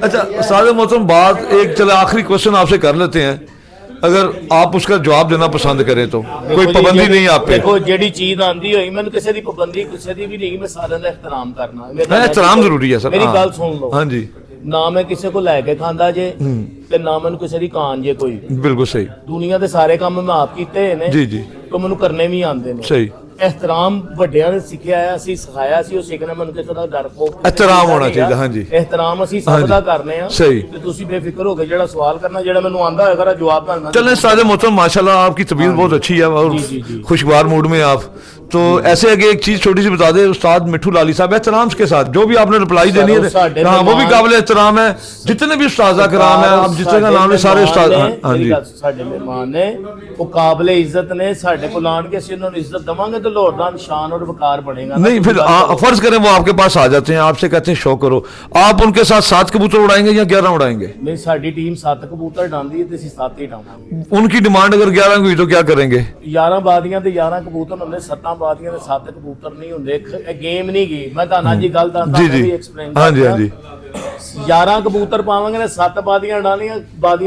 अच्छा उस्ताद मोहतरम बात एक चलो आखिरी क्वेश्चन आपसे कर लेते हैं, अगर आप उसका जवाब देना पसंद करें तो कोई पाबंदी नहीं आप पे। देखो जेडी चीज आंदी होई मैंने किसी दी पाबंदी किसी दी भी नहीं, मैं सारे दा एहतराम करना, एहतराम जरूरी है सर। मेरी गल सुन लो, हाँ जी, ना मैं किसी को लैके खांदा जे ते ना मैनू किसी दी कान जे कोई, बिल्कुल सही। दुनिया दे सारे काम मैं आप कीते ने जी जी, तो मैनू करने भी आंदे ने। सही। एहतराम ਵੱਡਿਆਂ ਨੇ ਸਿੱਖਿਆ ਆ, ਅਸੀਂ ਸਿਖਾਇਆ ਸੀ, ਉਹ ਸਿੱਖਣਾ ਮੈਨੂੰ ਕਿਸੇ ਦਾ ਡਰ ਖੋਫ एहतराम होना चाहिए। हाँ जी, एहतराम ਅਸੀਂ ਸਭ ਦਾ ਕਰਨੇ ਆ। सही। ਤੇ ਤੁਸੀਂ ਬੇਫਿਕਰ ਹੋ ਕੇ ਜਿਹੜਾ ਸਵਾਲ करना ਜਿਹੜਾ ਮੈਨੂੰ ਆਂਦਾ ਹੋਏਗਾ ਉਹਦਾ ਜਵਾਬ ਕਰਨਾ। चलें उस्ताद मोहतरम माशाल्लाह आपकी तबीयत बहुत अच्छी है और खुशगवार मूड में आप, तो ऐसे आगे एक चीज छोटी सी बता दे उस्ताद मिठू लाली साहब, एहतराम के साथ जो भी आपने रिप्लाई देनी है हाँ वो भी काबिल एहतराम है, जितने भी उस्ताद कराम है आप जितने का नाम है सारे उस्ताद। हाँ जी, ਸਾਡੇ ਮਹਿਮਾਨ ਨੇ ਉਹ ਕਾਬਲੇ ਇੱਜ਼ਤ ਨੇ, ਸਾਡੇ ਕੋਲ ਆਣ ਕੇ ਅਸੀਂ ਉਹਨਾਂ ਨੂੰ ਇੱਜ਼ਤ ਦਵਾਂਗੇ ਤੇ ਲਾਹੌਰ ਦਾ ਨਿਸ਼ਾਨ और वकार बढ़ेगा। नहीं फिर फर्ज करें वो आपके पास आ जाते हैं, आपसे कहते हैं शो करो, आप उनके साथ 7 कबूतर उड़ाएंगे या 11 उड़ाएंगे? नहीं साडी टीम 7 कबूतर डांदी है ते ਅਸੀਂ 7 ही डावांगे। उनकी डिमांड अगर 11 हुई तो क्या करेंगे? 11 ਬਾਦੀਆਂ ਤੇ 11 ਕਬੂਤਰ ਹੁੰਦੇ, 7 ਬਾਦੀਆਂ ਤੇ 7 ਕਬੂतर ਨਹੀਂ ਹੁੰਦੇ। ਇਹ ਗੇਮ ਨਹੀਂ ਗਈ, ਮੈਂ ਤੁਹਾਨੂੰ ਅੱਜ ਗੱਲ ਦਾ ਵੀ ਐਕਸਪਲੇਨ हाँ जी, हाँ जी। 11 ਕਬੂਤਰ ਪਾਵਾਂਗੇ ਤੇ 7 ਬਾਦੀਆਂ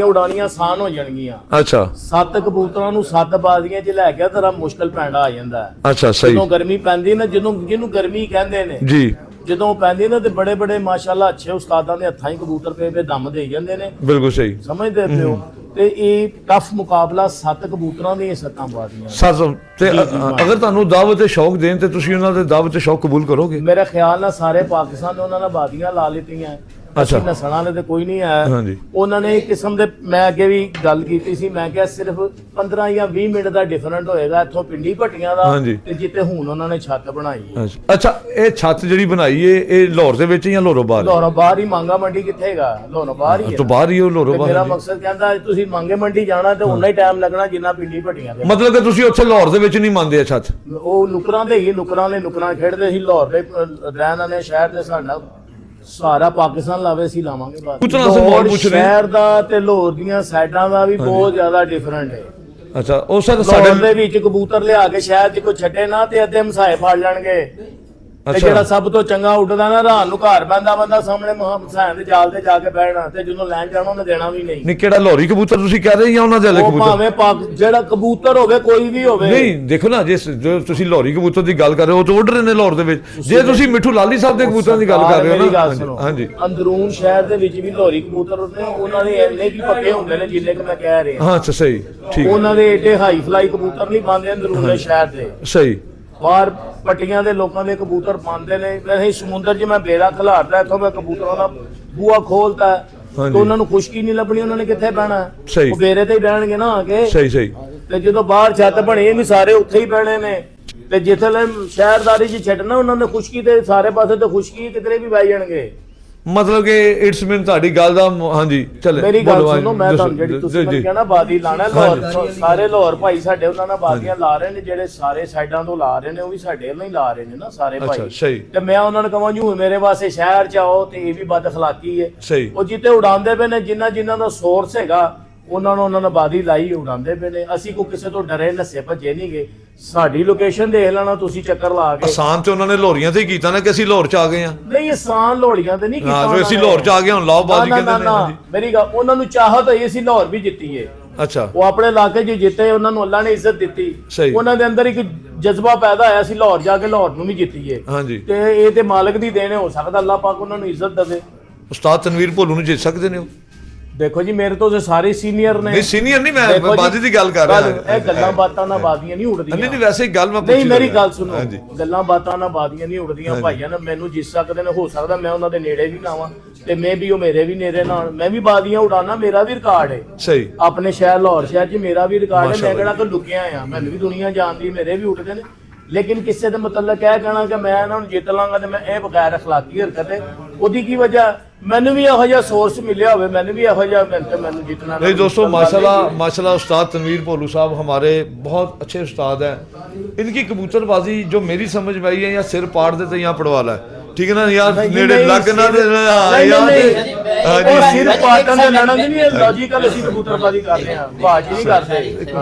ਉਡਾਣੀਆਂ ਆਸਾਨ ਹੋ ਜਾਣਗੀਆਂ। अच्छा 7 ਕਬੂਤਰਾਂ ਨੂੰ 7 ਬਾਦੀਆਂ 'ਚ ਲੈ ਕੇ ਤੇਰਾ ਮੁਸ਼ਕਲ ਪੈਂਦਾ ਆ ਜਾਂਦਾ ਹੈ। अच्छा सही। ਜਦੋਂ ਗਰਮੀ ਪੈਂਦੀ ਨਾ, ਜਿਹਨੂੰ ਗਰਮੀ ਕਹਿੰਦੇ ਨੇ जी, ਜਦੋਂ ਪੈਂਦੀ ਨਾ ਤੇ ਬੜੇ ਬੜੇ ਮਾਸ਼ਾਅੱਲਾ ਅੱਛੇ ਉਸਤਾਦਾਂ ਦੇ ਹੱਥਾਂ ਹੀ ਕਬੂਤਰ ਪੇ ਦਮ ਦੇ ਜਾਂਦੇ ਨੇ। बिल्कुल सही। ਸਮਝਦੇ ਪਿਓ ਤੇ ਇਹ ਟਫ ਮੁਕਾਬਲਾ 7 ਕਬੂਤਰਾਂ ਦੀਆਂ 7 ਬਾਦੀਆਂ। ਤੇ ਅਗਰ ਤੁਹਾਨੂੰ ਦਾਵਤ ਤੇ ਸ਼ੌਕ ਦੇਣ ਤੇ ਤੁਸੀਂ ਉਹਨਾਂ ਦੇ ਦਾਵਤ ਤੇ ਸ਼ੌਕ ਕਬੂਲ ਕਰੋਗੇ? ਮੇਰੇ ਖਿਆਲ ਨਾਲ ਸਾਰੇ ਪਾਕਿਸਤਾਨ ਨੇ ਉਹਨਾਂ ਨਾਲ ਬਾਦੀਆਂ ਲਾ ਲਿੱਤੀਆਂ। ਅੱਛਾ, ਨਸਲਾਂ ਵਾਲੇ ਤੇ ਕੋਈ ਨਹੀਂ ਆਇਆ। ਹਾਂਜੀ। ਉਹਨਾਂ ਨੇ ਇੱਕ ਕਿਸਮ ਦੇ, ਮੈਂ ਅੱਗੇ ਵੀ ਗੱਲ ਕੀਤੀ ਸੀ, ਮੈਂ ਕਿਹਾ ਸਿਰਫ 15 ਜਾਂ 20 ਮਿੰਟ ਦਾ ਡਿਫਰੈਂਟ ਹੋਏਗਾ ਇੱਥੋਂ ਪਿੰਡੀ ਭੱਟੀਆਂ ਦਾ ਤੇ ਜਿੱਤੇ ਹੁਣ ਉਹਨਾਂ ਨੇ ਛੱਤ ਬਣਾਈ ਹੈ। ਅੱਛਾ ਇਹ ਛੱਤ ਜਿਹੜੀ ਬਣਾਈ ਏ ਇਹ ਲਾਹੌਰ ਦੇ ਵਿੱਚ ਜਾਂ ਲਾਹੌਰੋਂ ਬਾਹਰ? ਲਾਹੌਰੋਂ ਬਾਹਰ ਹੀ। ਮੰਗਾ ਮੰਡੀ ਕਿੱਥੇ ਹੈਗਾ? ਲਾਹੌਰੋਂ ਬਾਹਰ ਹੀ ਹੈ। ਤਾਂ ਬਾਹਰ ਹੀ ਉਹ ਲਾਹੌਰੋਂ ਬਾਹਰ। ਮੇਰਾ ਮਕਸਦ ਕਹਿੰਦਾ ਤੁਸੀਂ ਮੰਗੇ ਮੰਡੀ ਜਾਣਾ ਤੇ ਉਨਾ ਹੀ ਟਾਈਮ ਲੱਗਣਾ ਜਿੰਨਾ ਪਿੰਡੀ ਭੱਟੀਆਂ ਦੇ। ਮਤਲਬ ਕਿ ਤੁਸੀਂ ਉੱਥੇ ਲਾਹੌਰ ਦੇ ਵਿੱਚ ਨਹੀਂ ਮੰਨਦੇ ਆ ਛੱਤ? ਉਹ ਨੁਕਰਾਂ ਦੇ ਹੀ ਨੁਕਰਾਂ ਖੇਡਦੇ ਸੀ ਲਾਹੌਰ ਦੇ ਰਹਿਣ ਵਾਲੇ ਸ਼ਹਿਰ ਦੇ। ਸਾਡਾ ਸਾਰਾ ਪਾਕਿਸਤਾਨ ਲਾਵੇ ਸੀ ਲਾਵਾਂਗੇ ਬਾਤ। ਲਾਹੌਰ ਸ਼ਹਿਰ ਦਾ ਤੇ ਲਾਹੌਰ ਦੀਆਂ ਸਾਈਡਾਂ ਦਾ ਵੀ ਬਹੁਤ ਜ਼ਿਆਦਾ ਡਿਫਰੈਂਟ ਹੈ। ਅੱਛਾ ਉਹ ਸਰ ਸਾਡੇ ਦੇ ਵਿੱਚ ਕਬੂਤਰ ਲਿਆ ਕੇ ਸ਼ਹਿਰ 'ਚ ਕੋਈ ਛੱਡੇ ਨਾ ਤੇ ਅੱਧੇ ਮਸਾਏ ਫੜ ਲੈਣਗੇ। ਤੇ ਜਿਹੜਾ ਸਭ ਤੋਂ ਚੰਗਾ ਉੱਡਦਾ ਨਾ ਰਾਤ ਨੂੰ ਘਰ ਬੰਦਾ ਸਾਹਮਣੇ ਮਸਾਇਆਂ ਦੇ ਜਾਲ ਤੇ ਜਾ ਕੇ ਬਹਿਣਾ ਤੇ ਜਦੋਂ ਲੈਣ ਜਾਣਾ ਉਹਨੇ ਦੇਣਾ ਵੀ ਨਹੀਂ। ਨਹੀਂ ਕਿਹੜਾ ਲਾਹੌਰੀ ਕਬੂਤਰ ਤੁਸੀਂ ਕਹਿ ਰਹੇ ਜਾਂ ਉਹਨਾਂ ਦੇ ਅਲੱਗ ਕਬੂਤਰ? ਭਾਵੇਂ ਜਿਹੜਾ ਕਬੂਤਰ ਹੋਵੇ ਕੋਈ ਵੀ ਹੋਵੇ। ਨਹੀਂ ਦੇਖੋ ਨਾ ਜੋ ਤੁਸੀਂ ਲਾਹੌਰੀ ਕਬੂਤਰ ਦੀ ਗੱਲ ਕਰ ਰਹੇ ਹੋ ਉਹ ਤਾਂ ਉੱਡ ਰਹੇ ਨੇ ਲਾਹੌਰ ਦੇ ਵਿੱਚ। ਜੇ ਤੁਸੀਂ ਮਿੱਠੂ ਲਾਲੀ ਸਾਹਿਬ ਦੇ ਕਬੂਤਰਾਂ ਦੀ ਗੱਲ ਕਰ ਰਹੇ ਹੋ ਨਾ, ਹਾਂਜੀ ਅੰਦਰੂਨ ਸ਼ਹਿਰ ਦੇ ਵਿੱਚ ਵੀ ਲਾਹੌਰੀ ਕਬੂਤਰ ਹੁੰਦੇ, ਉਹਨਾਂ ਦੇ ਇੰਨੇ ਵੀ ਪੱਕੇ ਹੁੰਦੇ ਨੇ ਜਿੰਨੇ ਕਿ ਮੈਂ ਕਹਿ ਰਿਹਾ। ਹਾਂ ਅੱਛਾ ਸਹੀ ਠੀਕ। ਉਹਨਾਂ ਦੇ ਏਡੇ ਹਾਈ ਫਲਾਈ ਕਬੂਤਰ ਨਹੀਂ ਪਾਉਂਦੇ ਅੰਦਰੂਨ ਸ਼ਹਿਰ ਦੇ। ਸਹੀ। ਬਾਹਰ ਪੱਟੀਆਂ ਦੇ ਲੋਕਾਂ ਦੇ ਕਬੂਤਰ ਪਾਉਂਦੇ ਨੇ। ਵੈਸੇ ਸਮੁੰਦਰ 'ਚ ਮੈਂ ਬੇੜਾ ਖਿਲਾਰਦਾ, ਇੱਥੋਂ ਮੈਂ ਕਬੂਤਰਾਂ ਦਾ ਬੂਆ ਖੋਲਤਾ ਤੇ ਉਹਨਾਂ ਨੂੰ ਖੁਸ਼ਕੀ ਨਹੀਂ ਲੱਭਣੀ, ਉਹਨਾਂ ਨੇ ਕਿੱਥੇ ਬਹਿਣਾ? ਉਹ ਬੇੜੇ ਤੇ ਹੀ ਬਹਿਣਗੇ ਨਾ ਆ ਕੇ। ਸਹੀ ਸਹੀ। ਤੇ ਜਦੋਂ ਬਾਹਰ ਛੱਤ ਬਣੀ ਨਹੀਂ ਸਾਰੇ ਉੱਥੇ ਹੀ ਬਹਿਣੇ ਨੇ। ਤੇ ਜਿੱਥੇ ਸ਼ਹਿਰਦਾਰੀ 'ਚ ਛੱਡਣਾ ਉਹਨਾਂ ਨੇ ਖੁਸ਼ਕੀ ਤੇ ਸਾਰੇ ਪਾਸੇ ਤੇ ਖੁਸ਼ਕੀ ਕਿਧਰੇ ਵੀ ਬਹਿ ਜਾਣਗੇ। ਮਤਲਬ ਕਿ ਇਟਸ ਮੀਨ ਤੁਹਾਡੀ ਗੱਲ ਦਾ ਹਾਂਜੀ ਚੱਲੇ ਮੇਰੀ ਗੱਲ ਸੁਣੋ, ਮੈਂ ਤੁਹਾਨੂੰ ਜਿਹੜੀ ਤੁਸੀਂ ਮੈਨੂੰ ਕਿਹਾ ਨਾ ਬਾਦੀ ਲਾਣਾ, ਲਾਹੌਰ ਸਾਰੇ ਲਾਹੌਰ ਭਾਈ ਸਾਡੇ ਉਹਨਾਂ ਨਾਲ ਬਾਦੀਆਂ ਲਾ ਰਹੇ ਨੇ, ਜਿਹੜੇ ਸਾਰੇ ਸਾਈਡਾਂ ਤੋਂ ਲਾ ਰਹੇ ਨੇ ਉਹ ਵੀ ਸਾਡੇ ਵੱਲੋਂ ਹੀ ਲਾ ਰਹੇ ਨੇ ਨਾ ਸਾਰੇ ਭਾਈ। ਸਹੀ। ਤੇ ਮੈਂ ਉਹਨਾਂ ਨੂੰ ਕਹਾਂ ਜੂ ਮੇਰੇ ਵਾਸਤੇ ਸ਼ਹਿਰ ਚ ਆਓ ਤੇ ਇਹ ਵੀ ਬਦ ਅਖਲਾਕੀ ਹੈ। ਸਹੀ। ਉਹ ਜਿੱਤੇ ਉਡਾਉਂਦੇ ਪਏ ਨੇ, ਜਿਨ੍ਹਾਂ ਦਾ ਸੋਰਸ ਹੈਗਾ ਉਹਨਾਂ ਨੇ ਬਾਦੀ ਲਾਈ ਉਡਾਉਂਦੇ ਪਏ ਨੇ। ਅਸੀਂ ਕੋਈ ਕਿਸੇ ਤੋਂ ਡਰੇ ਨੱਸੇ ਭੱਜੇ ਨਹੀਂ ਗਏ। ਸਾਡੀ ਲੋਕੇਸ਼ਨ ਦੇਖ ਲੈਣਾ ਤੁਸੀਂ ਚੱਕਰ ਲਾ ਕੇ। ਆਸਾਨ ਤੇ ਉਹਨਾਂ ਨੇ ਲੋਰੀਆਂ ਤੇ ਹੀ ਕੀਤਾ ਨਾ ਕਿ ਅਸੀਂ ਲਾਹੌਰ ਚ ਆ ਗਏ ਆ। ਨਹੀਂ ਆਸਾਨ ਲੋੜੀਆਂ ਤੇ ਨਹੀਂ ਕੀਤਾ। ਹਾਂ ਅਸੀਂ ਲਾਹੌਰ ਚ ਆ ਗਏ ਹੁਣ ਲਾਓ ਬਾਜੀ ਕਹਿੰਦੇ ਨੇ। ਮੇਰੀ ਗੱਲ, ਉਹਨਾਂ ਨੂੰ ਚਾਹਤ ਹੋਈ ਅਸੀਂ ਲਾਹੌਰ ਵੀ ਜਿੱਤੀਏ। ਅੱਛਾ। ਉਹ ਆਪਣੇ ਇਲਾਕੇ 'ਚ ਜਿੱਤੇ, ਉਹਨਾਂ ਨੂੰ ਅੱਲਾ ਨੇ ਇੱਜ਼ਤ ਦਿੱਤੀ। ਉਹਨਾਂ ਦੇ ਅੰਦਰ ਇੱਕ ਜਜ਼ਬਾ ਪੈਦਾ ਹੋਇਆ ਸੀ ਲਾਹੌਰ ਜਾ ਕੇ ਲਾਹੌਰ ਨੂੰ ਵੀ ਜਿੱਤੀਏ। ਹਾਂਜੀ। ਤੇ ਇਹ ਤੇ ਮਾਲਕ ਦੀ ਦੇਣ ਹੋ ਸਕਦਾ, ਅੱਲਾ ਪਾਕ ਉਹਨਾਂ ਨੂੰ ਇੱਜ਼ਤ ਦੇਵੇ। ਉਸਤਾਦ ਤਨਵੀਰ ਭੋਲੂ ਨੂੰ ਜਿੱਤ ਸਕਦੇ ਨੇ ਉਹ। ਦੇਖੋ ਜੀ ਮੇਰੇ ਤੋਂ ਸਾਰੇ ਸੀਨੀਅਰ ਨੇ। ਨਹੀਂ ਸੀਨੀਅਰ ਨਹੀਂ, ਮੈਂ ਬਾਦੀ ਦੀ ਗੱਲ ਕਰ ਰਿਹਾ। ਇਹ ਗੱਲਾਂ ਬਾਤਾਂ ਨਾਲ ਬਾਦੀਆਂ ਨਹੀਂ ਉੜਦੀਆਂ। ਨਹੀਂ ਵੈਸੇ ਗੱਲ ਮੈਂ ਪੁੱਛੀ। ਨਹੀਂ ਮੇਰੀ ਗੱਲ ਸੁਣੋ, ਗੱਲਾਂ ਬਾਤਾਂ ਨਾਲ ਬਾਦੀਆਂ ਨਹੀਂ ਉੜਦੀਆਂ। ਭਾਈਆਂ ਨੇ ਮੈਨੂੰ ਜਿਸ ਸਕਦੇ ਨੇ, ਹੋ ਸਕਦਾ ਮੈਂ ਉਹਨਾਂ ਦੇ ਨੇੜੇ ਵੀ ਨਾ ਆਵਾਂ ਤੇ ਮੈਂ ਵੀ ਉਹ ਮੇਰੇ ਵੀ ਨੇੜੇ ਨਾਲ, ਮੈਂ ਵੀ ਬਾਦੀਆਂ ਉਡਾਣਾ, ਮੇਰਾ ਵੀ ਰਿਕਾਰਡ ਹੈ। ਸਹੀ। ਆਪਣੇ ਸ਼ਹਿਰ ਲਾਹੌਰ ਸ਼ਹਿਰ 'ਚ ਮੇਰਾ ਵੀ ਰਿਕਾਰਡ ਹੈ। ਮੈਂ ਕਿਹੜਾ ਕੋਈ ਲੁਕਿਆ ਆ, ਮੈਨੂੰ ਵੀ ਦੁਨੀਆ ਜਾਣਦੀ, ਮੇਰੇ ਵੀ ਉੱਠਦੇ ਨੇ। ਲੇਕਿਨ ਕਿਸੇ ਦੇ ਮੁਤਲਕ ਇਹ ਕਹਿਣਾ ਕਿ ਮੈਂ ਇਹਨਾਂ ਨੂੰ ਜਿੱਤ ਲਾਂਗਾ ਤੇ ਮੈਂ ਇਹ ਬਗੈਰ ਅਖਲਾਕੀ ਹਰਕਤ ਹੈ, ਉਹਦੀ ਕੀ ਵਜ੍ਹਾ? ਮੈਨੂੰ ਵੀ ਇਹੋ ਜਿਹਾ ਸੋਰਸ ਮਿਲਿਆ ਹੋਵੇ, ਮੈਨੂੰ भी ਇਹੋ ਜਿਹਾ ਮੈਨੂੰ जितना नहीं दोस्तों माशाल्लाह उस्ताद तनवीर भोलू साहब हमारे बहुत अच्छे उस्ताद हैं। इनकी कबूतरबाजी जो मेरी समझ में आई है, या सिर पाड़ देते या पड़वाला है, ठीक है ना यार, नेड़े लग ना दे सिर पाटन दे लड़न नहीं, लॉजिकल ਅਸੀਂ कबूतरबाजी कर रहे हैं, बाजी नहीं करते।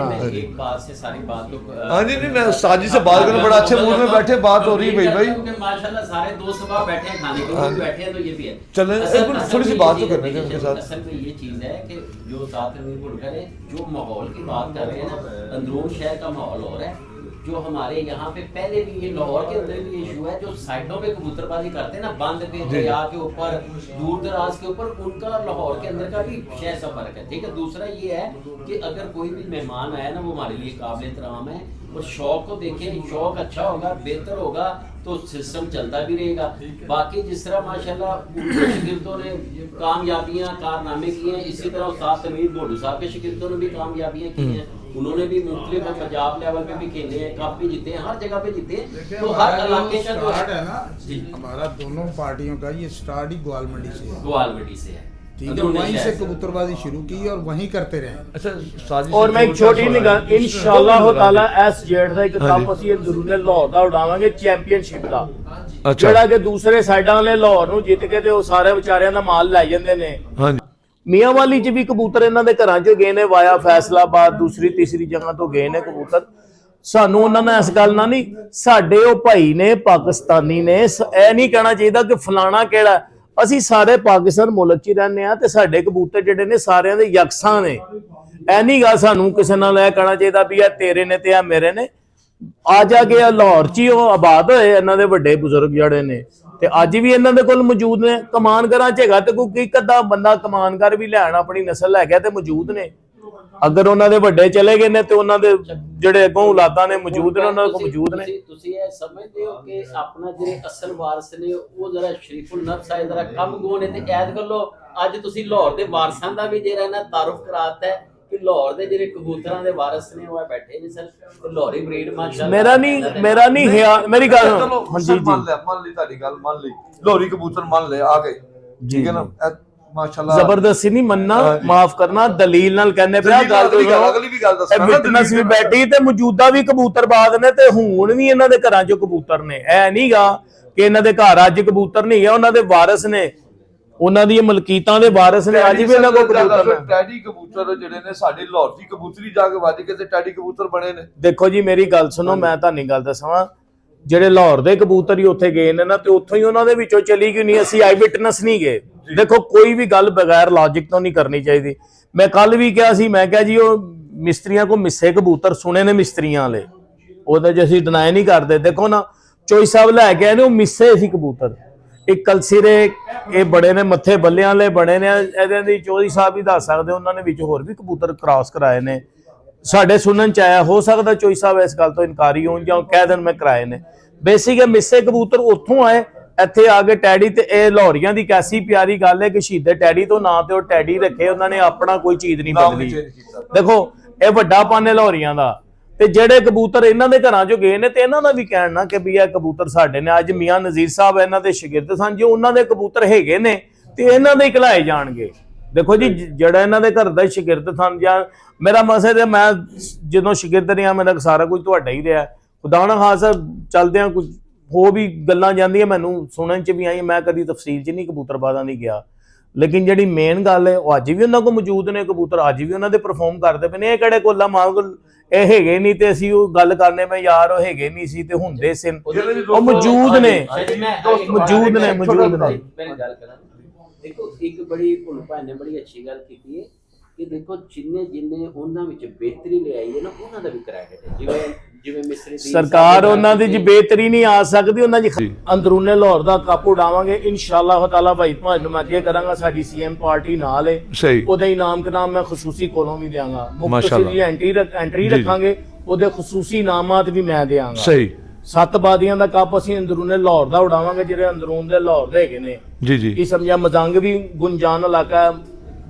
एक बात से सारी बात को हां जी। नहीं मैं उस्ताद जी से बात करना, बड़ा अच्छे मूड में बैठे, बात हो रही है भाई। माशाल्लाह सारे दोस्त सुबह बैठे हैं, खाने के लिए बैठे हैं, तो ये भी है। चलें थोड़ी सी बात तो करने दें उनके साथ। असल में ये चीज है कि जो साथ में बोलकर जो माहौल की बात कर रहे हैं ना, अंदरून शहर का माहौल हो रहा है। जो हमारे यहाँ पे पहले भी ये लाहौर के अंदर भी इशू है, जो साइडों पे कबूतरबाजी करते हैं ना, बंद पे दरिया के ऊपर, दूर दराज के ऊपर, उनका लाहौर के अंदर का भी शहर सा फर्क है। ठीक है। दूसरा ये है कि अगर कोई भी मेहमान आया ना, वो हमारे लिए काबिल एहतराम है, और शौक को देखें, शौक अच्छा होगा, बेहतर होगा तो सिस्टम चलता भी रहेगा। बाकी जिस तरह माशाल्लाह शागिर्दों ने कामयाबियां कारनामे किए हैं, इसी तरह उस्ताद तनवीर भोलू साहब के शागिर्दों ने भी कामयाबियां की हैं। उन्होंने भी मुख्तलिफ पंजाब लेवल पे भी खेले हैं, कप भी जीते हैं, हर जगह पे जीते हैं। तो हर इलाके का जो है ना जी, हमारा दोनों पार्टियों का ये स्टार्ट ही ग्वाल मंडी से है। ग्वाल मंडी से है, ठीक है। वहीं से कबूतरबाजी शुरू की और वहीं करते रहे। अच्छा। और मैं एक छोटी निगाह, इंशाअल्लाह ताला एस जेड ਦਾ ਇੱਕ ਕੰਮ ਅਸੀਂ ਜ਼ਰੂਰ ਲਾਹੌਰ ਦਾ ਉਡਾਵਾਂਗੇ, ਚੈਂਪੀਅਨਸ਼ਿਪ ਦਾ। ਜਿਹੜਾ ਕਿ ਦੂਸਰੇ ਸਾਈਡਾਂ ਵਾਲੇ ਲਾਹੌਰ ਨੂੰ ਜਿੱਤ ਕੇ ਤੇ ਉਹ ਸਾਰੇ ਵਿਚਾਰਿਆਂ ਦਾ ਮਾਲ ਲੈ ਜਾਂਦੇ ਨੇ। ਹਾਂਜੀ। ਮੀਆਂ ਵਾਲੀ ਚ ਵੀ ਕਬੂਤਰ ਇਹਨਾਂ ਦੇ ਘਰਾਂ ਚੋਂ ਗਏ ਨੇ, ਵਾਇਆ ਫੈਸਲਾਬਾਦ, ਦੂਸਰੀ ਤੀਸਰੀ ਜਗ੍ਹਾ ਤੋਂ ਗਏ ਨੇ ਕਬੂਤਰ। ਸਾਨੂੰ ਉਹਨਾਂ ਨੇ ਇਸ ਗੱਲ ਨਾਲ ਨਹੀਂ, ਸਾਡੇ ਉਹ ਭਾਈ ਨੇ ਪਾਕਿਸਤਾਨੀ ਨੇ, ਇਹ ਨਹੀਂ ਕਹਿਣਾ ਚਾਹੀਦਾ ਕਿ ਫਲਾਣਾ ਕਿਹੜਾ। ਅਸੀਂ ਸਾਰੇ ਪਾਕਿਸਤਾਨ ਮੁਲਕ 'ਚ ਰਹਿੰਦੇ ਆ ਤੇ ਸਾਡੇ ਕਬੂਤਰ ਜਿਹੜੇ ਨੇ ਸਾਰਿਆਂ ਦੇ ਯਕਸਾਂ ਨੇ। ਇਹ ਨਹੀਂ ਗਾ ਸਾਨੂੰ ਕਿਸੇ ਨਾਲ ਇਹ ਕਹਿਣਾ ਚਾਹੀਦਾ ਵੀ ਇਹ ਤੇਰੇ ਨੇ ਤੇ ਇਹ ਮੇਰੇ ਨੇ। ਆ ਜਾ ਕੇ ਲਾਹੌਰ 'ਚ ਹੀ ਉਹ ਆਬਾਦ ਹੋਏ, ਇਹਨਾਂ ਦੇ ਵੱਡੇ ਬਜ਼ੁਰਗ ਜਿਹੜੇ ਨੇ, ਤੇ ਅੱਜ ਵੀ ਇਹਨਾਂ ਦੇ ਕੋਲ ਮੌਜੂਦ ਨੇ। ਕਮਾਨਗਰਾਂ 'ਚ ਹੈਗਾ ਤੇ ਕੋਈ ਅੱਧਾ ਬੰਦਾ ਕਮਾਨਗਰ ਵੀ ਲੈਣ ਆਪਣੀ ਨਸਲ ਲੈ ਗਿਆ ਤੇ ਮੌਜੂਦ ਨੇ। ਅਗਰ ਉਹਨਾਂ ਦੇ ਵੱਡੇ ਚਲੇ ਗਏ ਨੇ ਤੇ ਉਹਨਾਂ ਦੇ ਜਿਹੜੇ ਅੱਗੋਂ ਔਲਾਦਾਂ ਨੇ ਮੌਜੂਦ ਨੇ, ਉਹਨਾਂ ਕੋਲ ਮੌਜੂਦ ਨੇ। ਤੁਸੀਂ ਇਹ ਸਮਝਦੇ ਹੋ ਕਿ ਆਪਣਾ ਜਿਹੜੇ ਅਸਲ ਵਾਰਸ ਨੇ ਉਹ ਜ਼ਰਾ ਸ਼ਰੀਫੁਲ ਨਫਸ ਹੈ, ਜ਼ਰਾ ਕਮ ਗੋ ਨੇ, ਤੇ ਐਦ ਕਰ ਲੋ ਅੱਜ ਤੁਸੀਂ ਲਾਹੌਰ ਦੇ ਵਾਰਸਾਂ ਦਾ ਵੀ ਜਿਹੜਾ ਨਾ ਤਾਰਫ ਕਰਾਤਾ ਹੈ ਕਿ ਲਾਹੌਰ ਦੇ ਜਿਹੜੇ ਕਬੂਤਰਾਂ ਦੇ ਵਾਰਸ ਨੇ ਉਹ ਬੈਠੇ ਨੇ ਸਰ, ਲਾਹੌਰੀ ਬਰੀਡ ਮਾਸ਼ਾਅੱਲਾ। ਮੇਰਾ ਨਹੀਂ ਹੈ, ਮੇਰੀ ਗੱਲ ਹਾਂਜੀ ਜੀ ਮੰਨ ਲਈ ਤੁਹਾਡੀ ਗੱਲ, ਮੰਨ ਲਈ ਲਾਹੌਰੀ ਕਬੂਤਰ ਮੰਨ ਲੈ ਆ ਗਏ, ਠੀਕ ਹੈ ਨਾ। ਮਾਸ਼ਾਅੱਲਾ ਜ਼ਬਰਦਸਤੀ ਨਹੀਂ ਮੰਨਣਾ, ਮਾਫ ਕਰਨਾ, ਦਲੀਲ ਨਾਲ ਕਹਿੰਦੇ ਪਿਆ ਗੱਲ। ਅਗਲੀ ਵੀ ਗੱਲ ਦੱਸਣਾ, ਵਿਟਨੈਸ ਵੀ ਬੈਠੀ ਤੇ ਮੌਜੂਦਾ ਵੀ ਕਬੂਤਰਬਾਜ਼ ਨੇ ਤੇ ਹੁਣ ਵੀ ਇਹਨਾਂ ਦੇ ਘਰਾਂ 'ਚ ਕਬੂਤਰ ਨੇ। ਐ ਨਹੀਂਗਾ ਕਿ ਇਹਨਾਂ ਦੇ ਘਰ ਅੱਜ ਕਬੂਤਰ ਨਹੀਂ ਹੈ, ਉਹਨਾਂ ਦੇ ਵਾਰਿਸ ਨੇ, ਉਹਨਾਂ ਦੀਆਂ ਮਲਕੀਤਾਂ ਦੇ ਵਾਰਿਸ ਨੇ, ਅੱਜ ਵੀ ਇਹਨਾਂ ਕੋਲ ਕਬੂਤਰ ਨੇ। ਟੈਡੀ ਕਬੂਤਰ ਜਿਹੜੇ ਨੇ ਸਾਡੇ ਲਾਹੌਰ ਦੀ ਕਬੂਤਰੀ ਜਾ ਕੇ ਵੱਜ ਕੇ ਤੇ ਟੈਡੀ ਕਬੂਤਰ ਬਣੇ ਨੇ। ਦੇਖੋ ਜੀ ਮੇਰੀ ਗੱਲ ਸੁਣੋ, ਮੈਂ ਤੁਹਾਨੂੰ ਗੱਲ ਦੱਸਾਂ, ਜਿਹੜੇ ਲਾਹੌਰ ਦੇ ਕਬੂਤਰ ਹੀ ਉੱਥੇ ਗਏ ਨੇ ਨਾ, ਤੇ ਉੱਥੋਂ ਹੀ ਉਹਨਾਂ ਦੇ ਵਿੱਚੋਂ ਚਲੀ ਗਈ ਨਹੀਂ। ਅਸੀਂ ਆਈ ਵਿਟਨੈਸ ਨਹੀਂ ਗਏ। ਦੇਖੋ ਕੋਈ ਵੀ ਗੱਲ ਬਗੈਰ ਲੌਜਿਕ ਤੋਂ ਨਹੀਂ ਕਰਨੀ ਚਾਹੀਦੀ। ਮੈਂ ਕੱਲ ਵੀ ਕਿਹਾ ਸੀ, ਮੈਂ ਕਿਹਾ ਜੀ ਉਹ ਮਿਸਤਰੀਆਂ ਕੋ ਮਿੱਸੇ ਕਬੂਤਰ ਸੁਣੇ ਨੇ ਮਿਸਤਰੀਆਂ ਵਾਲੇ, ਉਹਦੇ 'ਚ ਅਸੀਂ ਡਿਨਾਈ ਨਹੀਂ ਕਰਦੇ। ਦੇਖੋ ਨਾ ਚੋਈ ਸਾਹਿਬ ਲੈ ਕੇ ਆਏ ਨੇ, ਉਹ ਮਿੱਸੇ ਸੀ ਕਬੂਤਰ। ਇੱਕ ਕਲਸੀਰੇ ਇਹ ਬੜੇ ਨੇ, ਮੱਥੇ ਬੱਲਿਆਂ ਵਾਲੇ ਬੜੇ ਨੇ, ਇਹਦੇ ਦੀ ਚੌਧਰੀ ਸਾਹਿਬ ਵੀ ਦੱਸ ਸਕਦੇ, ਉਹਨਾਂ ਨੇ ਵਿੱਚ ਹੋਰ ਵੀ ਕਬੂਤਰ ਕ੍ਰਾਸ ਕਰਾਏ ਨੇ। ਸਾਡੇ ਸੁਣਨ 'ਚ ਆਇਆ, ਹੋ ਸਕਦਾ ਚੋਈ ਸਾਹਿਬ ਇਸ ਗੱਲ ਤੋਂ ਇਨਕਾਰੀ ਹੋਣ ਜਾਂ ਕਹਿ ਦੇਣ ਮੈਂ ਕਰਾਏ ਨੇ। ਬੇਸਿਕ ਮਿੱਸੇ ਕਬੂਤਰ ਉੱਥੋਂ ਆਏ, ਇੱਥੇ ਆ ਕੇ ਟੈਡੀ। ਤੇ ਇਹ ਲਾਹੌਰੀਆਂ ਦੀ ਕੈਸੀ ਪਿਆਰੀ ਗੱਲ ਹੈ ਕਿ ਸ਼ਹੀਦੇ ਟੈਡੀ ਤੋਂ ਨਾਂ ਤੇ ਉਹ ਟੈਡੀ ਰੱਖੇ, ਉਹਨਾਂ ਨੇ ਆਪਣਾ ਕੋਈ ਚੀਜ਼ ਨਹੀਂ ਬਦਲੀ। ਦੇਖੋ ਇਹ ਵੱਡਾ ਪਨ ਹੈ ਲਾਹੌਰੀਆਂ ਦਾ, ਤੇ ਜਿਹੜੇ ਕਬੂਤਰ ਇਹਨਾਂ ਦੇ ਘਰਾਂ ਚੋਂ ਗਏ ਨੇ ਤੇ ਇਹਨਾਂ ਦਾ ਵੀ ਕਹਿਣ ਨਾ ਕਿ ਵੀ ਇਹ ਕਬੂਤਰ ਸਾਡੇ ਨੇ। ਅੱਜ ਮੀਆਂ ਨਜ਼ੀਰ ਸਾਹਿਬ ਇਹਨਾਂ ਦੇ ਸ਼ਾਗਿਰਦ ਸਨ, ਜੇ ਉਹਨਾਂ ਦੇ ਕਬੂਤਰ ਹੈਗੇ ਨੇ ਤੇ ਇਹਨਾਂ ਦੇ ਹੀ ਘਲਾਏ ਜਾਣਗੇ। ਦੇਖੋ ਜੀ ਜਿਹੜਾ ਇਹਨਾਂ ਦੇ ਘਰ ਦਾ ਸ਼ਾਗਿਰਦ ਸਨ, ਜਾਂ ਮੇਰਾ ਮਸਲਾ ਤੇ ਮੈਂ ਜਦੋਂ ਸ਼ਾਗਿਰਦ ਰਿਹਾ ਮੇਰਾ ਸਾਰਾ ਕੁਝ ਤੁਹਾਡਾ ਹੀ ਰਿਹਾ। ਖੁਦਾ ਨਾ ਖਾਸਾ ਚੱਲਦਿਆਂ ਕੁਝ ਹੋ ਵੀ ਗੱਲਾਂ ਜਾਂਦੀਆਂ ਮੈਨੂੰ ਸੁਣਨ ਚ ਵੀ ਆਈ, ਮੈਂ ਕਦੀ ਤਫਸੀਲ ਚ ਨਹੀਂ ਕਬੂਤਰਬਾਜ਼ਾਂ ਦੀ ਗਿਆ, ਲੇਕਿਨ ਜਿਹੜੀ ਮੇਨ ਗੱਲ ਹੈ ਉਹ ਅੱਜ ਵੀ ਉਹਨਾਂ ਕੋਲ ਮੌਜੂਦ ਨੇ ਕਬੂਤਰ, ਅੱਜ ਵੀ ਉਹਨਾਂ ਦੇ ਪਰਫਾਰਮ ਕਰਦੇ ਪਏ ਨੇ। ਇਹ ਕਿਹੜੇ ਕੋਲਾ ਮਾਲ ਇਹ ਹੈਗੇ ਨਹੀਂ ਤੇ ਅਸੀਂ ਉਹ ਗੱਲ ਕਰਨੇ ਮੈਂ ਯਾਰ ਉਹ ਹੈਗੇ ਨਹੀਂ ਸੀ ਤੇ ਹੁੰਦੇ ਸੀ, ਉਹ ਮੌਜੂਦ ਨੇ ਮੌਜੂਦ ਨੇ ਮੌਜੂਦ ਨੇ। मैं गल करा देखो एक बड़ी भुन भाई ने बड़ी अच्छी गल की है कि देखो जिन्ने जिन्ने ਉਹਨਾਂ ਵਿੱਚ ਬਿਹਤਰੀ ਲਿਆਈ ਹੈ ਨਾ ਉਹਨਾਂ ਦਾ ਵੀ ਕ੍ਰੈਡਿਟ ਹੈ। ਜਿਵੇਂ ਮਿਸਰੀ ਦੀ ਸਰਕਾਰ ਉਹਨਾਂ ਦੀ ਜੀ ਬਿਹਤਰੀ ਨਹੀਂ ਆ ਸਕਦੀ, ਉਹਨਾਂ ਦੀ ਅੰਦਰੂਨੇ ਲਾਹੌਰ ਦਾ ਕੱਪ ਉਡਾਵਾਂਗੇ ਇਨਸ਼ਾਅੱਲਾਹ ਤਾਲਾ। ਭਾਈ ਤੁਹਾਨੂੰ ਮੈਂ ਅੱਗੇ ਕਰਾਂਗਾ, ਸਾਡੀ ਸੀਐਮ ਪਾਰਟੀ ਨਾਲ ਹੈ, ਉਹਦਾ ਇਨਾਮ ਕਨਾਮ ਮੈਂ ਖਸੂਸੀ ਕੋਲੋਂ ਵੀ ਦਿਆਂਗਾ। ਮੁਖਤਸਰ ਦੀ ਐਂਟਰੀ ਰੱਖਾਂਗੇ, ਉਹਦੇ ਖਸੂਸੀ ਇਨਾਮਾਤ ਵੀ ਮੈਂ ਦਿਆਂਗਾ। ਸਹੀ 7 ਬਾਦੀਆਂ ਦਾ ਕੱਪ ਅਸੀਂ ਅੰਦਰੂਨੇ ਲਾਹੌਰ ਦਾ ਉਡਾਵਾਂਗੇ, ਜਿਹੜੇ ਅੰਦਰੂਨ ਦੇ ਲਾਹੌਰ ਦੇ ਹੈਗੇ ਨੇ ਜੀ ਕੀ ਸਮਝਿਆ। ਮਜ਼ੰਗ ਵੀ ਗੁੰਜਾਨ ਇਲਾਕਾ ਹੈ,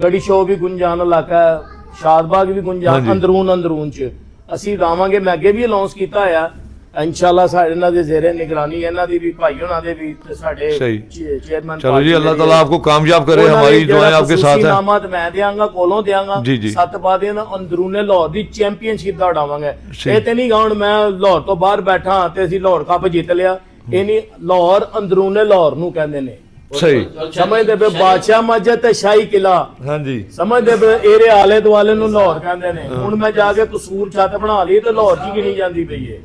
ਗੜੀ ਸ਼ੋ ਵੀ ਗੁੰਜਾਨ ਇਲਾਕਾ ਹੈ, ਸ਼ਾਦਬਾਗ ਵੀ ਗੁੰਜਾਨ ਅੰਦਰੂਨ ਚ ਅਸੀਂ ਉਡਾਵਾਂਗੇ। ਮੈਂ ਅੱਗੇ ਵੀ ਅਨਾਉਂਸ ਕੀਤਾ ਹੋਇਆ इंशाल्लाह साढ़े ना दे ज़ेरे निगरानी इन्हां दी भी भाइयों ना दे भी ते साढ़े चेयरमैन। चलो जी, अल्लाह ताला आपको कामयाब करे, हमारी दुआएं आपके साथ हैं। इनामत मैं देंगा, कोलों देंगा। 7 बादियां दा अंदरूने लाहौर दी चैंपियनशिप दा उड़ावांगे। ये ते नहीं गाउन मैं लाहौर तो बाहर बैठा ते असीं लाहौर कप जीत लिया, ये नहीं लाहौर अंदरूने लाहौर नूं कहंदे ने। सही समझदे पे बादशाह मस्जिद ते शाही किला, हाँ जी, समझदे पे एरे आले दुआले नूं लाहौर कहंदे ने। हुण मैं जाके कसूर छत बना ली ते लाहौर च गिनी जांदी पई है।